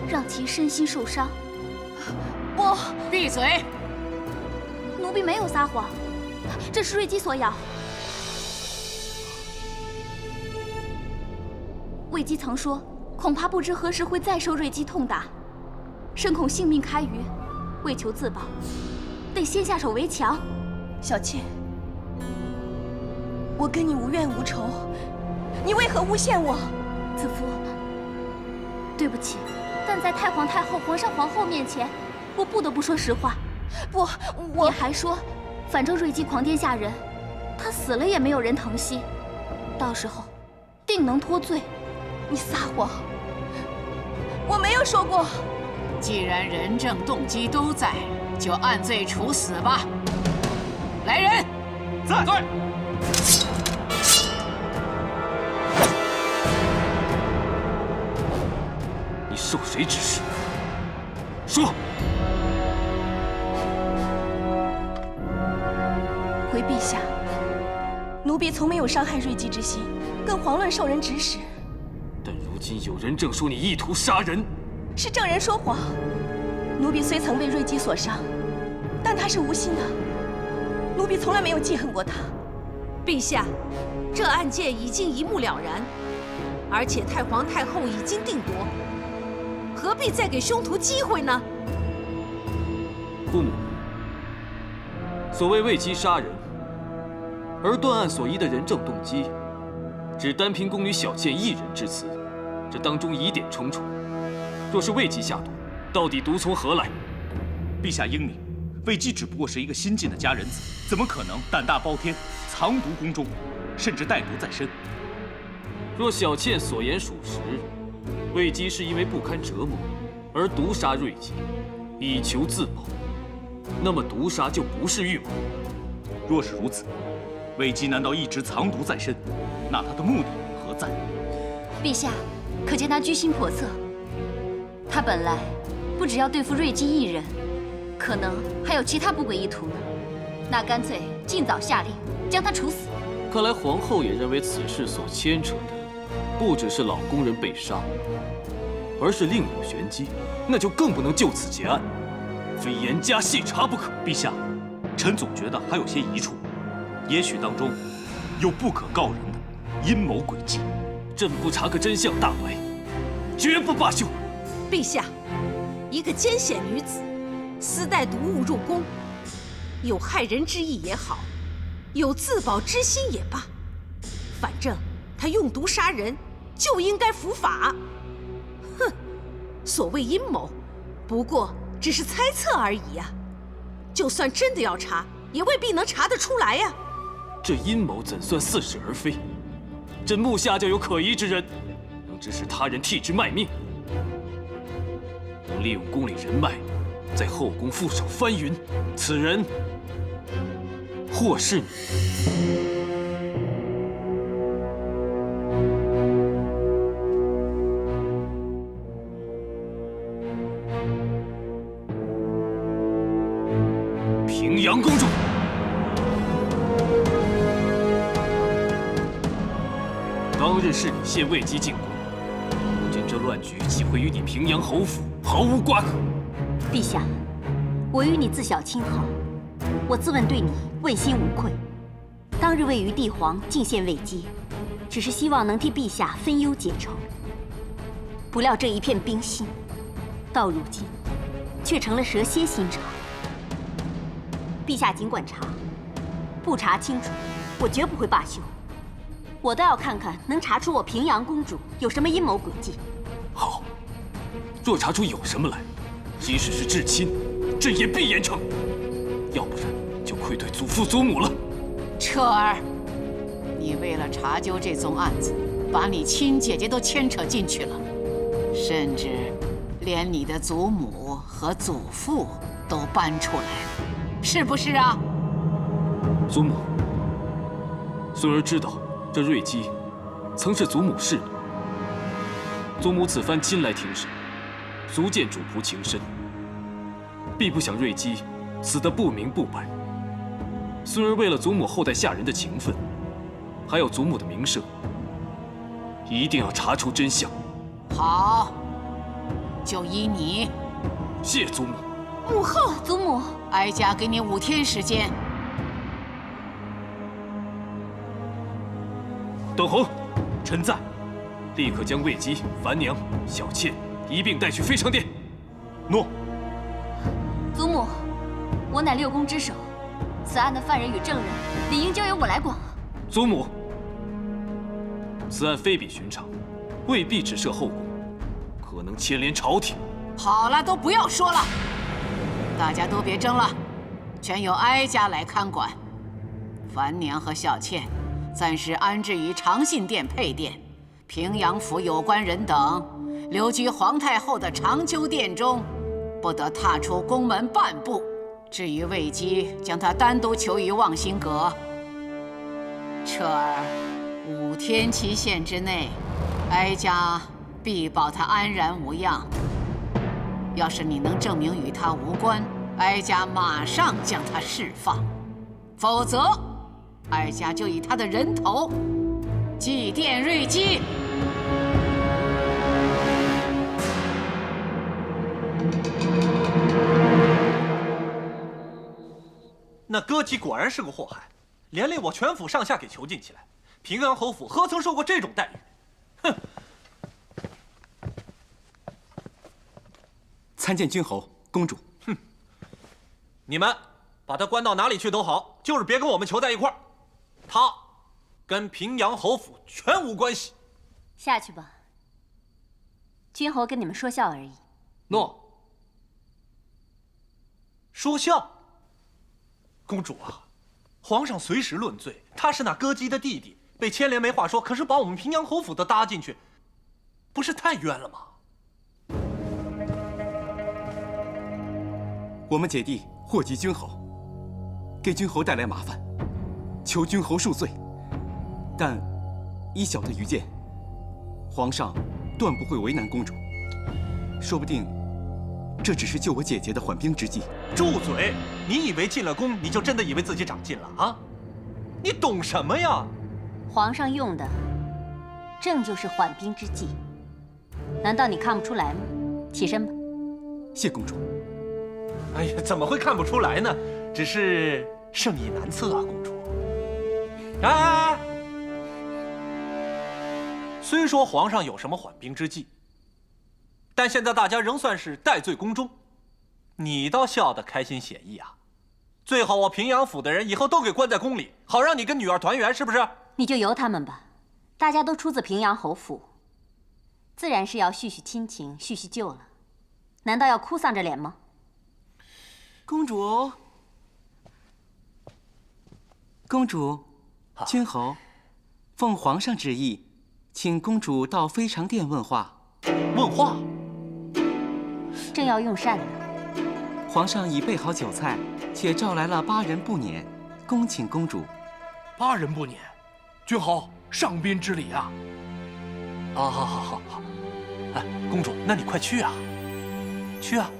让其身心受伤。我闭嘴！奴婢没有撒谎，这是瑞姬所咬。魏姬曾说，恐怕不知何时会再受瑞姬痛打，深恐性命堪虞，为求自保，得先下手为强。小妾，我跟你无怨无仇，你为何诬陷我？子夫，对不起，但在太皇太后、皇上皇后面前，我不得不说实话。不，我……你还说，反正瑞姬狂癫吓人，她死了也没有人疼惜，到时候定能脱罪。你撒谎！我没有说过。既然人证动机都在，就按罪处死吧。来人，在。你受谁指示？说。回陛下，奴婢从没有伤害瑞姬之心，跟遑论受人指使。但如今有人证说你意图杀人，是证人说谎。奴婢虽曾被瑞姬所伤，但他是无心的，奴婢从来没有记恨过他。陛下，这案件已经一目了然，而且太皇太后已经定夺，何必再给凶徒机会呢？父母，所谓为姬杀人，而断案所依的人证动机，只单凭宫女小倩一人之词，这当中疑点重重。若是为姬下毒，到底毒从何来？陛下英明，魏姬只不过是一个新晋的佳人子，怎么可能胆大包天，藏毒宫中，甚至带毒在身？若小倩所言属实，魏姬是因为不堪折磨而毒杀瑞姬，以求自保，那么毒杀就不是预谋。若是如此，魏姬难道一直藏毒在身？那他的目的何在？陛下，可见他居心叵测。他本来不只要对付瑞姬一人，可能还有其他不轨意图呢。那干脆尽早下令将他处死。看来皇后也认为此事所牵扯的不只是老宫人被杀，而是另有玄机，那就更不能就此结案，非严加细查不可。陛下，臣总觉得还有些疑处，也许当中有不可告人的阴谋诡计。朕不查个真相大白，绝不罢休。陛下，一个奸险女子私带毒物入宫，有害人之意也好，有自保之心也罢，反正她用毒杀人就应该伏法。哼，所谓阴谋，不过只是猜测而已呀。就算真的要查，也未必能查得出来呀。这阴谋怎算似是而非？朕目下就有可疑之人，能指使他人替之卖命，能利用宫里人脉，在后宫副手翻云。此人，或是你。平阳公主。当日是你献魏姬进宫，如今这乱局岂会与你平阳侯府毫无瓜葛？陛下，我与你自小亲好，我自问对你问心无愧。当日为于帝皇进献魏姬，只是希望能替陛下分忧解愁。不料这一片冰心，到如今却成了蛇蝎心肠。陛下尽管查，不查清楚，我绝不会罢休。我倒要看看能查出我平阳公主有什么阴谋诡计。好，若查出有什么来，即使是至亲，朕也必严惩。要不然就愧对祖父祖母了。彻儿，你为了查究这宗案子，把你亲姐姐都牵扯进去了，甚至连你的祖母和祖父都搬出来了，是不是啊？祖母，孙儿知道这瑞姬曾是祖母侍女，祖母此番亲来听审，足见主仆情深，必不想瑞姬死得不明不白。孙儿为了祖母后代下人的情分，还有祖母的名声，一定要查出真相。好，就依你。谢祖母。母后，祖母，哀家给你5天时间。等候，臣在。立刻将魏姬、樊娘、小妾一并带去非常殿。诺。祖母，我乃6宫之首，此案的犯人与证人理应交由我来管。祖母，此案非比寻常，未必只涉后宫，可能牵连朝廷。好了，都不要说了，大家都别争了，全由哀家来看管。樊娘和小倩暂时安置于长信殿配殿，平阳府有关人等留居皇太后的长秋殿中，不得踏出宫门半步。至于魏姬，将她单独囚于望星阁。彻儿，5天期限之内，哀家必保她安然无恙。要是你能证明与她无关，哀家马上将她释放；否则，哀家就以她的人头祭奠瑞基。那歌姬果然是个祸害，连累我全府上下给囚禁起来。平阳侯府何曾受过这种待遇？哼！参见君侯、公主。哼！你们把他关到哪里去都好，就是别跟我们囚在一块儿。他跟平阳侯府全无关系。下去吧。君侯跟你们说笑而已。诺。说笑？公主啊，皇上随时论罪，他是那歌姬的弟弟，被牵连没话说，可是把我们平阳侯府都搭进去，不是太冤了吗？我们姐弟祸及君侯，给君侯带来麻烦，求君侯恕罪。但依小的愚见，皇上断不会为难公主，说不定这只是救我姐姐的缓兵之计。住嘴！你以为进了宫，你就真的以为自己长进了啊？你懂什么呀？皇上用的正就是缓兵之计，难道你看不出来吗？起身吧。谢公主。哎呀，怎么会看不出来呢？只是圣意难测啊，公主。哎！虽说皇上有什么缓兵之计，但现在大家仍算是戴罪宫中，你倒笑得开心写意啊！最好我平阳府的人以后都给关在宫里，好让你跟女儿团圆，是不是？你就由他们吧，大家都出自平阳侯府，自然是要叙叙亲情，叙叙旧了。难道要哭丧着脸吗？公主，公主，君侯，奉皇上旨意，请公主到非常殿问话。问话？正要用膳呢。皇上已备好酒菜，且召来了8人不撵，恭请公主。8人不撵，君侯上宾之礼啊！好。哎，公主，那你快去啊，去啊！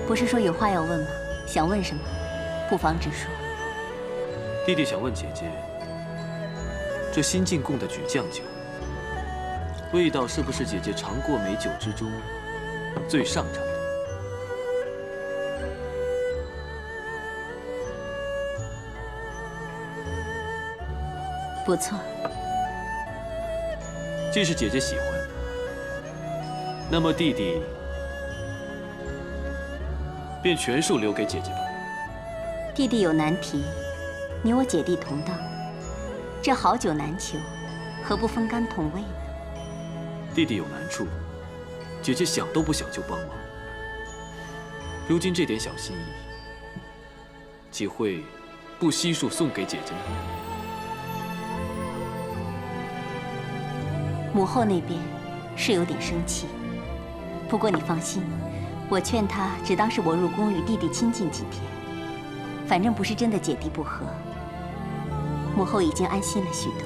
不是说有话要问吗？想问什么，不妨直说。弟弟想问姐姐，这新进贡的举酱酒，味道是不是姐姐尝过美酒之中最上乘的？不错。既是姐姐喜欢，那么弟弟便全数留给姐姐吧。弟弟有难题，你我姐弟同当，这好酒难求，何不分甘同味呢？弟弟有难处，姐姐想都不想就帮忙。如今这点小心意，岂会不悉数送给姐姐呢？母后那边是有点生气，不过你放心，我劝她只当是我入宫与弟弟亲近几天，反正不是真的姐弟不和。母后已经安心了许多，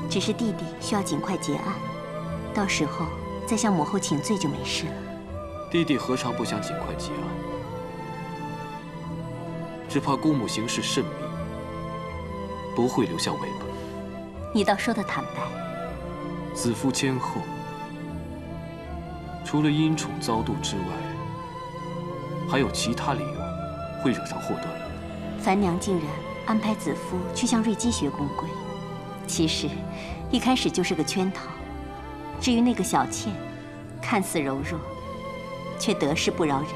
只是弟弟需要尽快结案，到时候再向母后请罪就没事了。弟弟何尝不想尽快结案？只怕姑母行事慎密，不会留下尾巴。你倒说得坦白。子夫谦厚，除了因宠遭妒之外，还有其他理由会惹上祸端。樊娘竟然安排子夫去向瑞基学宫规，其实一开始就是个圈套。至于那个小倩，看似柔弱，却得势不饶人，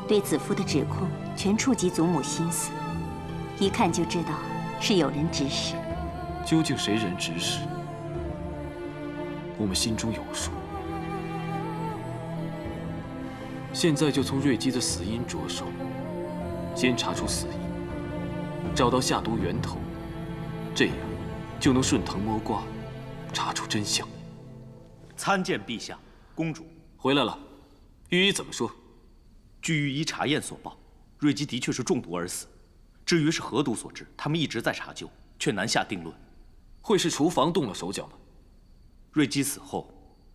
对子夫的指控全触及祖母心思，一看就知道是有人指使。究竟谁人指使？我们心中有数。现在就从瑞基的死因着手，先查出死因，找到下毒源头，这样就能顺藤摸瓜，查出真相。参见陛下，公主回来了。御医怎么说？据御医查验所报，瑞基的确是中毒而死。至于是何毒所致，他们一直在查究，却难下定论。会是厨房动了手脚吗？瑞姬死后，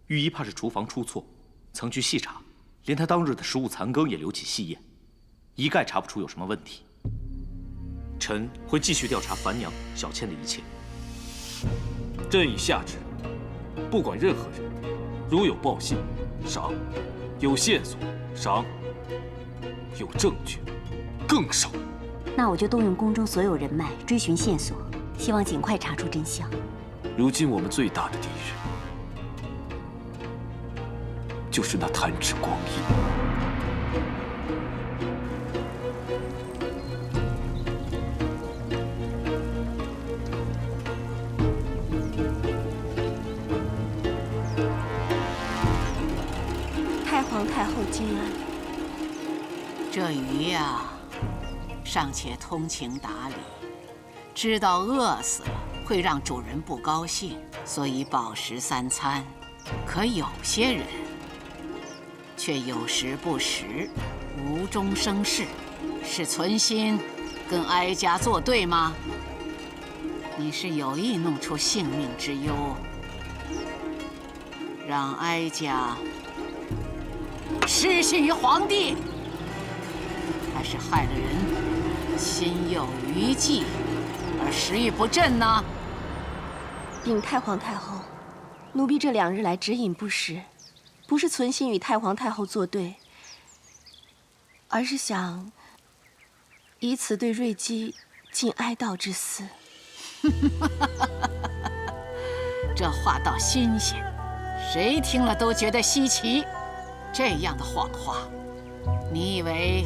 御医怕是厨房出错，曾去细查，连他当日的食物残羹也留起细验，一概查不出有什么问题。臣会继续调查樊娘、小倩的一切。朕已下旨，不管任何人，如有报信，赏；有线索，赏；有证据，更赏。那我就动用宫中所有人脉追寻线索，希望尽快查出真相。如今我们最大的敌人，就是那弹指光阴。太皇太后金安，这鱼呀，尚且通情达理，知道饿死了会让主人不高兴，所以饱食3餐。可有些人却有时不食，无中生事，是存心跟哀家作对吗？你是有意弄出性命之忧，让哀家失信于皇帝，还是害了人心有余悸而食欲不振呢？禀太皇太后，奴婢这2日来只饮不食，不是存心与太皇太后作对，而是想以此对瑞姬尽哀悼之思。这话倒新鲜，谁听了都觉得稀奇。这样的谎话，你以为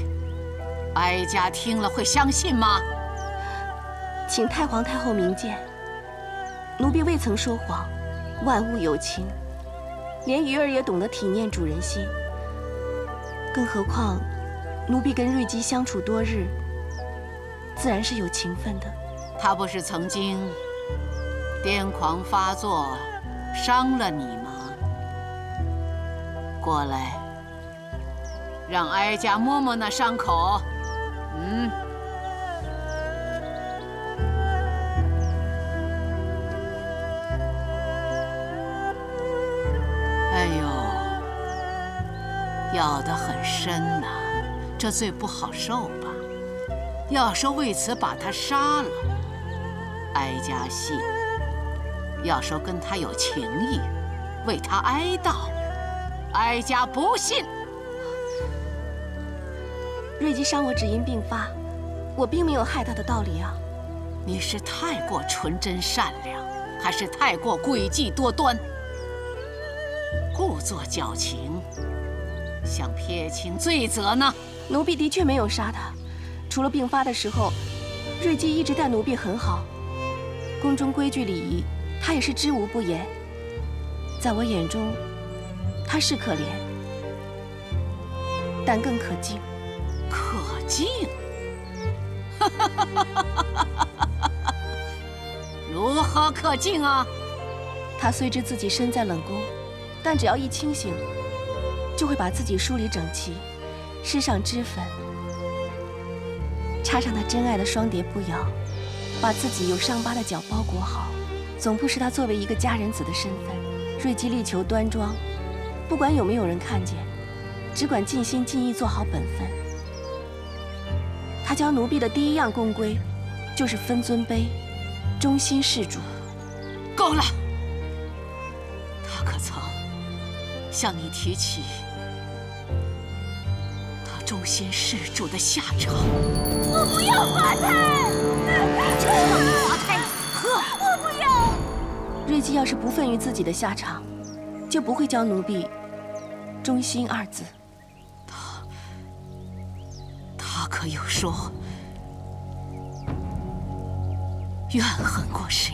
哀家听了会相信吗？请太皇太后明鉴，奴婢未曾说谎，万物有情，连鱼儿也懂得体念主人心。更何况，奴婢跟瑞姬相处多日，自然是有情分的。他不是曾经癫狂发作，伤了你吗？过来，让哀家摸摸那伤口。哎呦，咬得很深呐，这罪不好受吧？要说为此把他杀了，哀家信；要说跟他有情谊，为他哀悼，哀家不信。瑞姬伤我只因病发，我并没有害她的道理啊。你是太过纯真善良，还是太过诡计多端？故作矫情，想撇清罪责呢？奴婢的确没有杀她，除了病发的时候，瑞姬一直待奴婢很好，宫中规矩礼仪，她也是知无不言。在我眼中，她是可怜，但更可敬。可敬？如何可敬啊？她虽知自己身在冷宫，但只要一清醒，就会把自己梳理整齐，施上脂粉，插上她真爱的双蝶步摇，把自己有伤疤的脚包裹好，总不失她作为一个家人子的身份。瑞姬力求端庄，不管有没有人看见，只管尽心尽意做好本分。他教奴婢的第1样公规，就是分尊卑，忠心事主。够了！他可曾向你提起他忠心事主的下场？我不要华太！你就要你华太！喝！我不要！瑞姬要是不忿于自己的下场，就不会教奴婢忠心2字。他可有说怨恨过谁？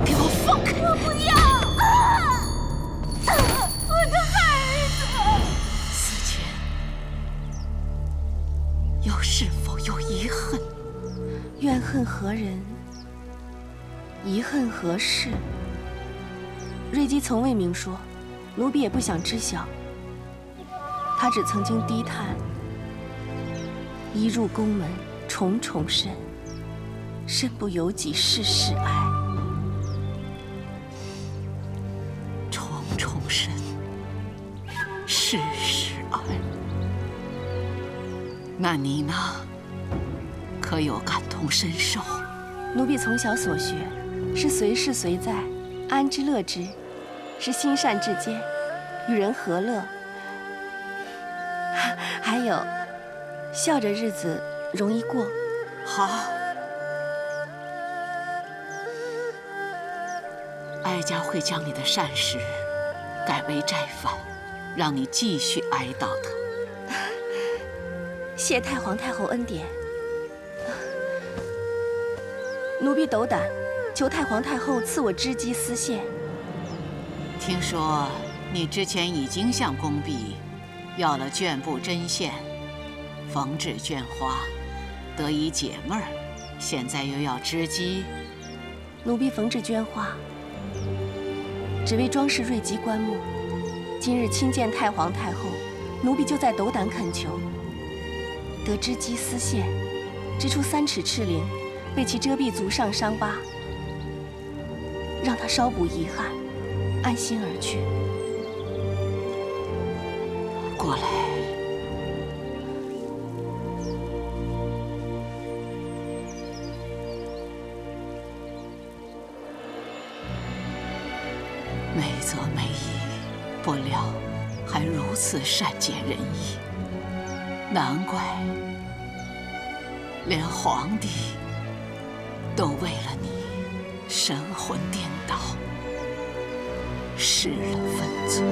给我放开！我不要！我的孩子！死前又是否有遗恨？怨恨何人？遗恨何事？瑞姬从未明说，奴婢也不想知晓。她只曾经低叹：一入宫门重重深，身不由己事事哀。重申，世事安。那你呢？可有感同身受？奴婢从小所学是随事随在，安之乐之，是心善至坚，与人和乐，还有笑着日子容易过。好，哀家会将你的善事改为斋饭，让你继续哀悼他。谢太皇太后恩典。奴婢斗胆，求太皇太后赐我织机丝线。听说你之前已经向宫婢要了绢布针线，缝制绢花，得以解闷儿，现在又要织机。奴婢缝制绢花，只为装饰瑞基棺木。今日亲见太皇太后，奴婢就在斗胆恳求，得织机丝线，织出3尺赤绫，为其遮蔽足上伤疤，让他稍补遗憾，安心而去。过来。美则美矣，不料还如此善解人意，难怪连皇帝都为了你神魂颠倒，失了分寸。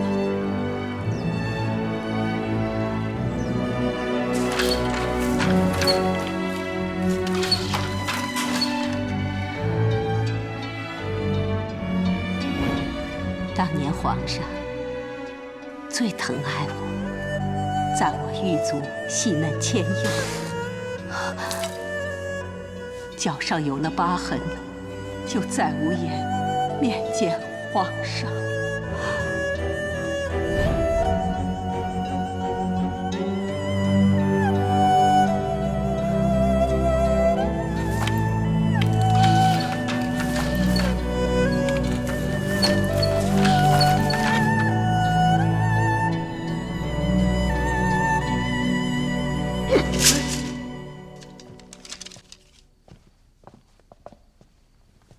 当年皇上最疼爱我，在我狱卒细嫩纤幼，脚上有那疤痕，就再无颜面见皇上。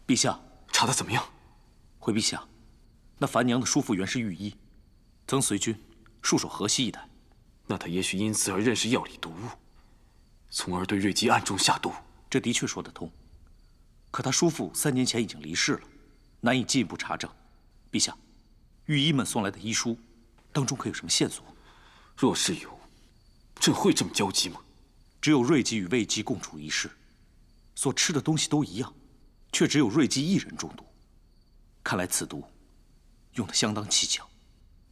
陛下，查得怎么样？回陛下，那樊娘的叔父原是御医，曾随军戍守河西一带。那他也许因此而认识药理毒物，从而对瑞基暗中下毒。这的确说得通。可他叔父3年前已经离世了，难以进一步查证。陛下，御医们送来的医书当中可有什么线索？若是有，朕会这么焦急吗？只有瑞基与魏姬共处一室，所吃的东西都一样，却只有瑞基一人中毒。看来此毒用得相当蹊跷。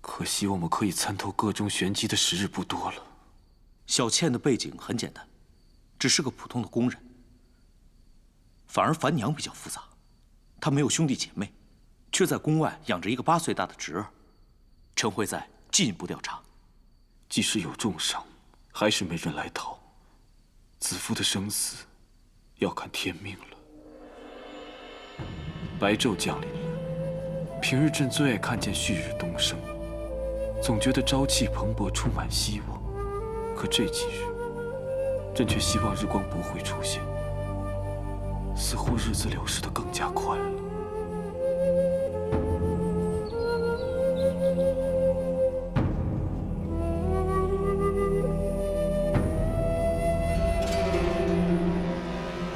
可惜我们可以参透各种玄机的时日不多了。小倩的背景很简单，只是个普通的工人。反而樊娘比较复杂，她没有兄弟姐妹，却在宫外养着一个8岁大的侄儿。臣会再进一步调查。即使有重伤，还是没人来讨。子夫的生死要看天命了。白昼降临了，平日朕最爱看见旭日东升，总觉得朝气蓬勃，充满希望。可这几日，朕却希望日光不会出现，似乎日子流逝得更加快了。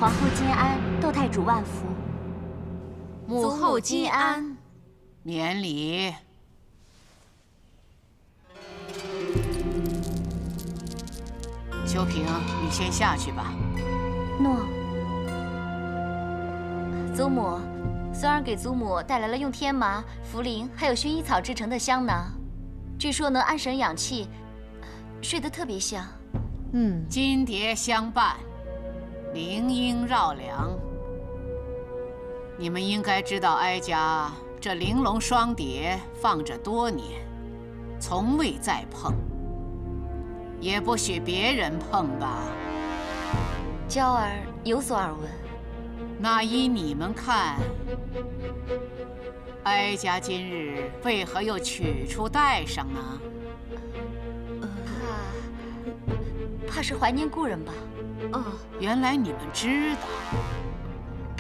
皇后金安，窦太主万福。母后金安，免礼。秋萍，你先下去吧。诺。祖母，孙儿给祖母带来了用天麻、茯苓还有薰衣草制成的香囊，据说能安神养气，睡得特别香。金蝶相伴，铃音绕梁。你们应该知道，哀家这玲珑双蝶放着多年，从未再碰，也不许别人碰吧。娇儿有所耳闻。那依你们看，哀家今日为何又取出带上呢？怕是怀念故人吧？原来你们知道，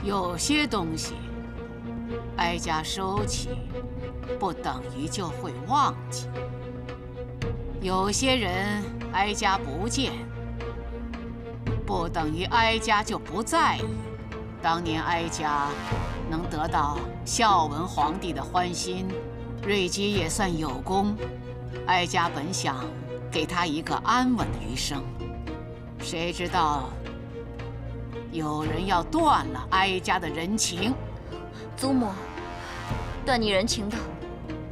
有些东西，哀家收起，不等于就会忘记；有些人，哀家不见，不等于哀家就不在意。当年哀家能得到孝文皇帝的欢心，瑞基也算有功。哀家本想给他一个安稳的余生，谁知道有人要断了哀家的人情。祖母，断你人情的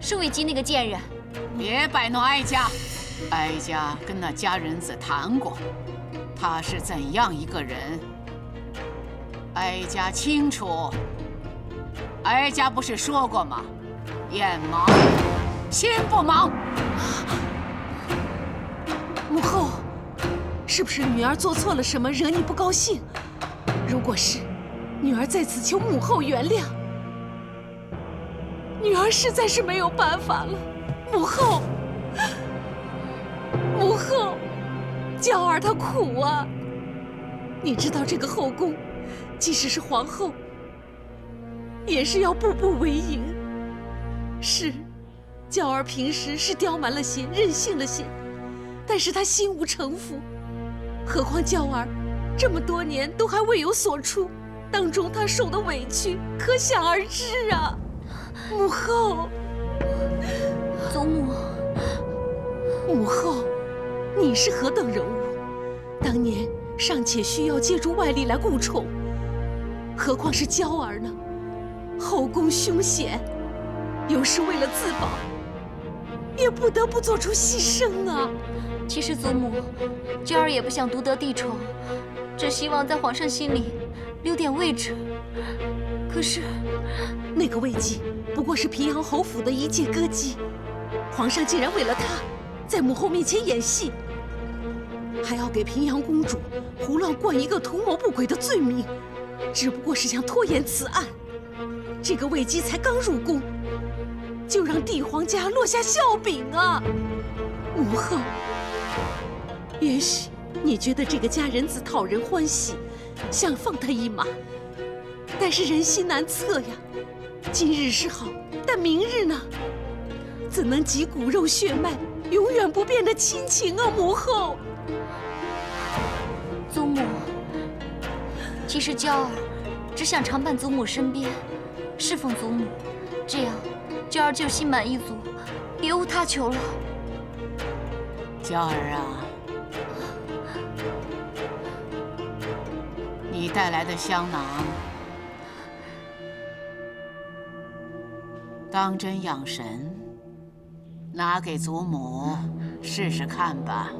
是魏姬那个贱人。别摆弄哀家，哀家跟那佳人子谈过，他是怎样一个人，哀家清楚。哀家不是说过吗？眼盲，心不盲。母后，是不是女儿做错了什么，惹你不高兴？如果是，女儿在此求母后原谅。女儿实在是没有办法了，母后，母后，娇儿她苦啊。你知道这个后宫，即使是皇后，也是要步步为营。是，娇儿平时是刁蛮了些，任性了些，但是她心无城府。何况娇儿这么多年都还未有所出，当中她受的委屈可想而知啊。母后，祖母，母后，你是何等人物？当年尚且需要借助外力来顾宠，何况是娇儿呢？后宫凶险，有时为了自保，也不得不做出牺牲啊。其实祖母，娇儿也不想独得帝宠，只希望在皇上心里留点位置。可是，那个魏姬不过是平阳侯府的一介歌姬，皇上竟然为了她，在母后面前演戏，还要给平阳公主胡乱冠一个图谋不轨的罪名，只不过是想拖延此案。这个魏姬才刚入宫，就让帝皇家落下笑柄啊！母后，也许你觉得这个佳人子讨人欢喜，想放她一马，但是人心难测呀。今日是好，但明日呢？怎能及骨肉血脉永远不变的亲情啊，母后！祖母，其实娇儿只想常伴祖母身边，侍奉祖母，这样娇儿就心满意足，别无他求了。娇儿啊，你带来的香囊，当真养神，拿给祖母试试看吧。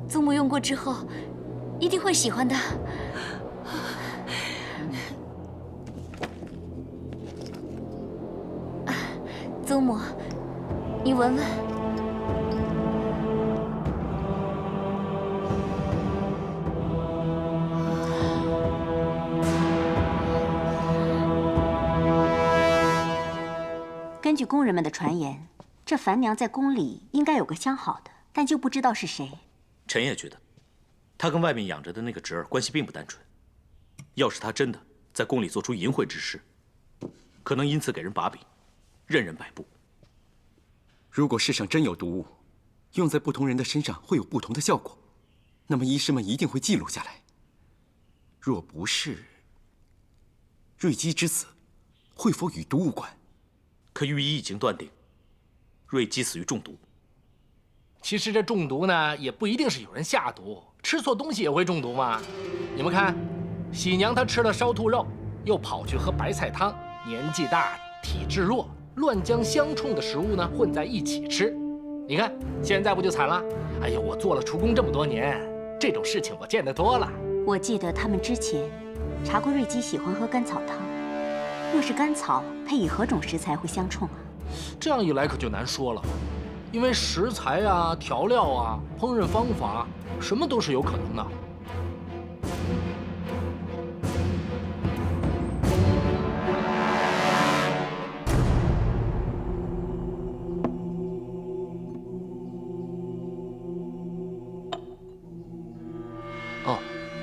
祖母用过之后，一定会喜欢的。祖母，你闻闻。根据宫人们的传言，这樊娘在宫里应该有个相好的，但就不知道是谁。臣也觉得，她跟外面养着的那个侄儿关系并不单纯。要是她真的在宫里做出淫秽之事，可能因此给人把柄，任人摆布。如果世上真有毒物，用在不同人的身上会有不同的效果，那么医师们一定会记录下来。若不是，瑞姬之死会否与毒无关？可御医已经断定，瑞姬死于中毒。其实这中毒呢，也不一定是有人下毒，吃错东西也会中毒嘛。你们看，喜娘她吃了烧兔肉，又跑去喝白菜汤，年纪大，体质弱，乱将相冲的食物呢混在一起吃。你看现在不就惨了？哎呀，我做了厨工这么多年，这种事情我见得多了。我记得他们之前查过瑞姬喜欢喝甘草汤，若是甘草配以何种食材会相冲啊？这样一来可就难说了，因为食材啊、调料啊、烹饪方法，什么都是有可能的。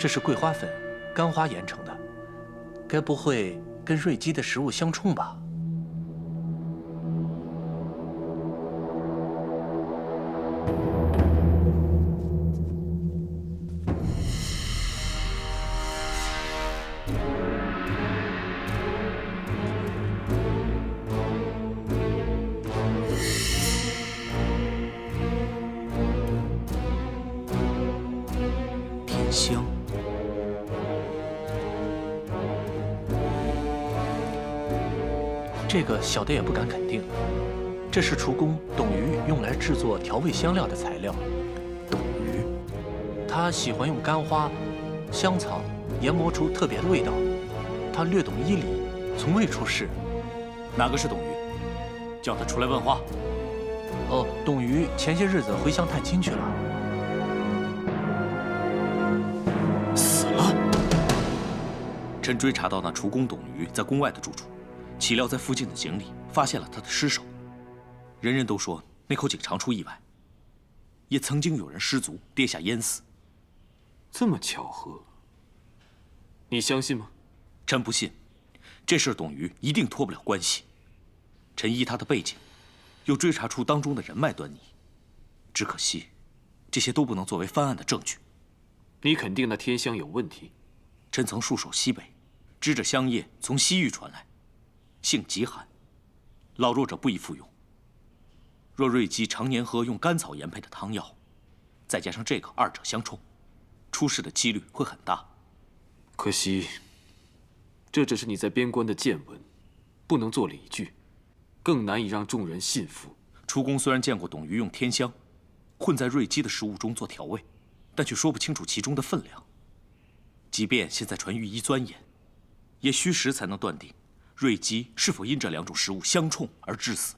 这是桂花粉，干花研成的，该不会跟瑞姬的食物相冲吧？香。这个小的也不敢肯定，这是厨工董鱼用来制作调味香料的材料。董鱼，他喜欢用干花、香草研磨出特别的味道。他略懂医理，从未出世。哪个是董鱼？叫他出来问话。哦，董鱼前些日子回乡探亲去了。臣追查到那厨工董鱼在宫外的住处，岂料在附近的井里发现了他的尸首。人人都说那口井常出意外，也曾经有人失足跌下淹死。这么巧合，你相信吗？臣不信，这事董鱼一定脱不了关系。臣依他的背景，又追查出当中的人脉端倪，只可惜，这些都不能作为翻案的证据。你肯定那天香有问题？臣曾戍守西北，知这香液从西域传来，性极寒，老弱者不宜服用。若瑞姬常年喝用甘草研配的汤药，再加上这个二者相冲，出事的几率会很大。可惜，这只是你在边关的见闻，不能做理据，更难以让众人信服。厨工虽然见过董鱼用天香混在瑞姬的食物中做调味，但却说不清楚其中的分量。即便现在传御医钻研，也需时才能断定瑞姬是否因这两种食物相冲而致死。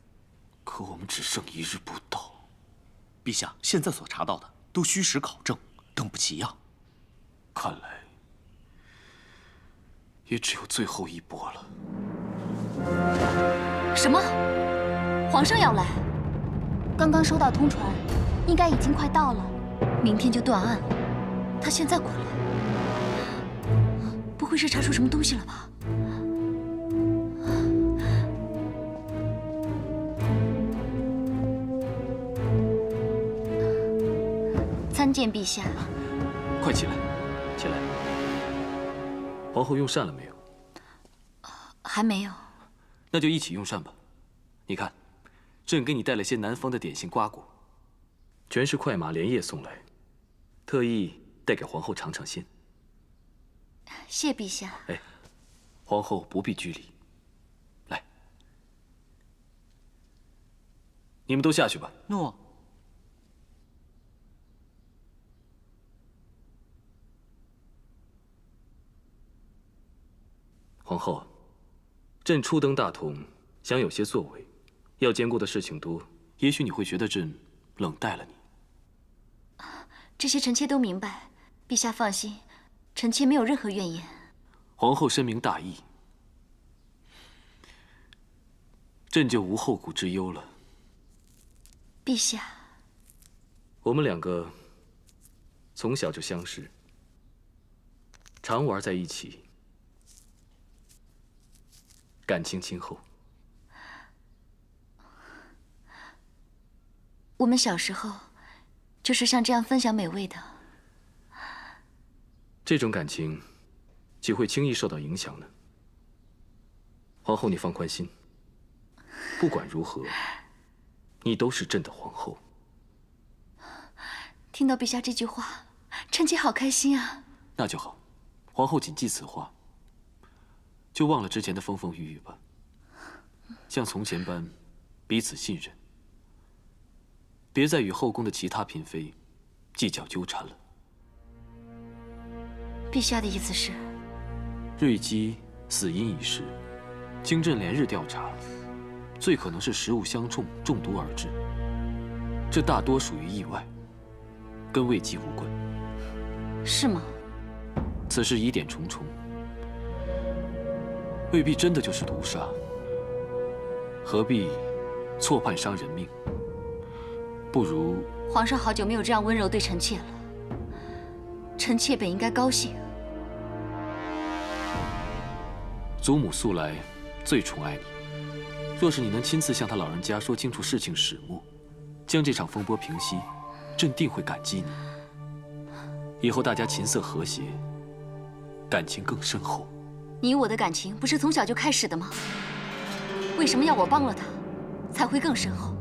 可我们只剩1日不到。陛下现在所查到的都虚实考证，更不齐样。看来也只有最后一搏了。什么？皇上要来？刚刚收到通传，应该已经快到了，明天就断案了。他现在过来，不会是查出什么东西了吧？参见陛下。快起来，起来。皇后用膳了没有？还没有。那就一起用膳吧。你看，朕给你带了些南方的点心瓜果，全是快马连夜送来，特意带给皇后尝尝鲜。谢陛下。哎，皇后不必拘礼。来，你们都下去吧。诺。皇后，朕初登大同，想有些作为，要兼顾的事情多，也许你会觉得朕冷待了你。这些臣妾都明白，陛下放心，臣妾没有任何怨言。皇后深明大义，朕就无后顾之忧了。陛下，我们两个从小就相识，常玩在一起。感情亲厚。我们小时候就是像这样分享美味的。这种感情岂会轻易受到影响呢？皇后，你放宽心，不管如何，你都是朕的皇后。听到陛下这句话，臣妾好开心啊！那就好，皇后谨记此话。就忘了之前的风风雨雨吧，像从前般彼此信任，别再与后宫的其他嫔妃计较纠缠了。陛下的意思是，瑞姬死因已逝，经朕连日调查，最可能是食物相冲中毒而致，这大多属于意外，跟魏姬无关。是吗？此事疑点重重。未必真的就是毒杀，何必错判伤人命？不如皇上好久没有这样温柔对臣妾了，臣妾本应该高兴。祖母素来最宠爱你，若是你能亲自向他老人家说清楚事情始末，将这场风波平息，朕定会感激你。以后大家琴瑟和谐，感情更深厚。你我的感情不是从小就开始的吗？为什么要我帮了他，才会更深厚？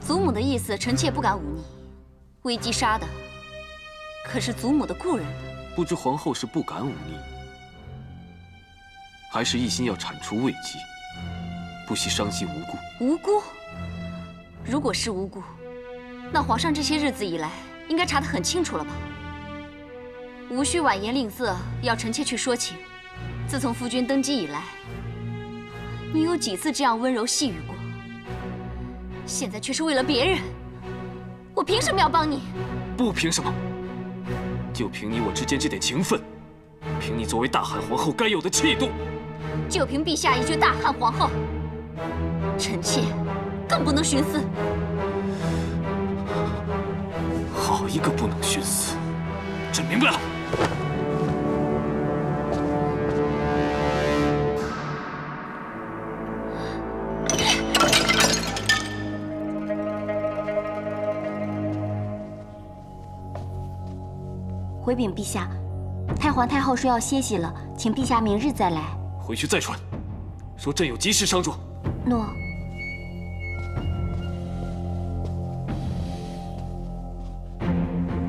祖母的意思，臣妾不敢忤逆。危姬杀的可是祖母的故人呢。不知皇后是不敢忤逆，还是一心要铲除魏姬，不惜伤及无辜？无辜？如果是无辜，那皇上这些日子以来应该查得很清楚了吧？无需婉言吝啬，要臣妾去说情。自从夫君登基以来，你有几次这样温柔细语过？现在却是为了别人，我凭什么要帮你？不凭什么，就凭你我之间这点情分，凭你作为大汉皇后该有的气度，就凭陛下一句大汉皇后，臣妾更不能徇私。好一个不能徇私！朕明白了。回禀陛下，太皇太后说要歇息了，请陛下明日再来。回去再传，说朕有急事商状。诺。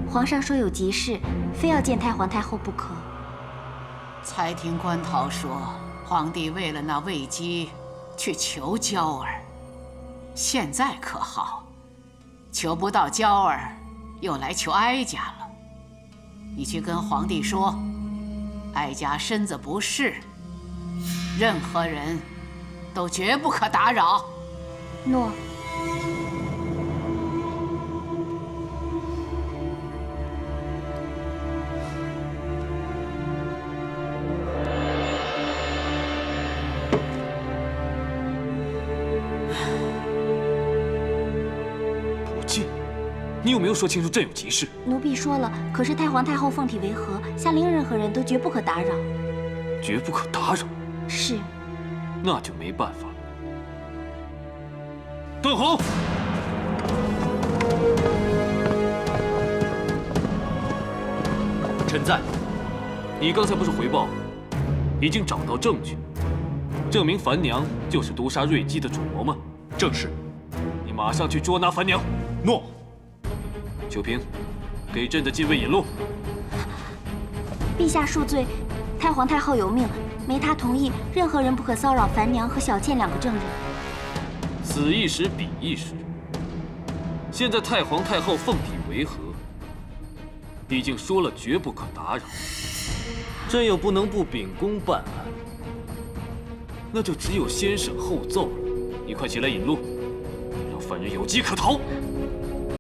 皇上说有急事，非要见太皇太后不可。才听关陶说，皇帝为了那魏姬去求娇儿，现在可好？求不到娇儿，又来求哀家了。你去跟皇帝说，哀家身子不适，任何人都绝不可打扰。诺。你有没有说清楚朕有急事？奴婢说了，可是太皇太后奉体为和，下令任何人都绝不可打扰。绝不可打扰。是。那就没办法了。段宏，臣在。你刚才不是回报已经找到证据，证明樊娘就是毒杀瑞姬的主谋吗？正是。你马上去捉拿樊娘。诺。秋萍，给朕的禁卫引路。陛下恕罪，太皇太后有命，没他同意，任何人不可骚扰樊娘和小倩两个证人。此一时彼一时。现在太皇太后奉体为和，已经说了绝不可打扰，朕又不能不秉公办案，那就只有先审后奏了。你快起来引路，让犯人有机可逃。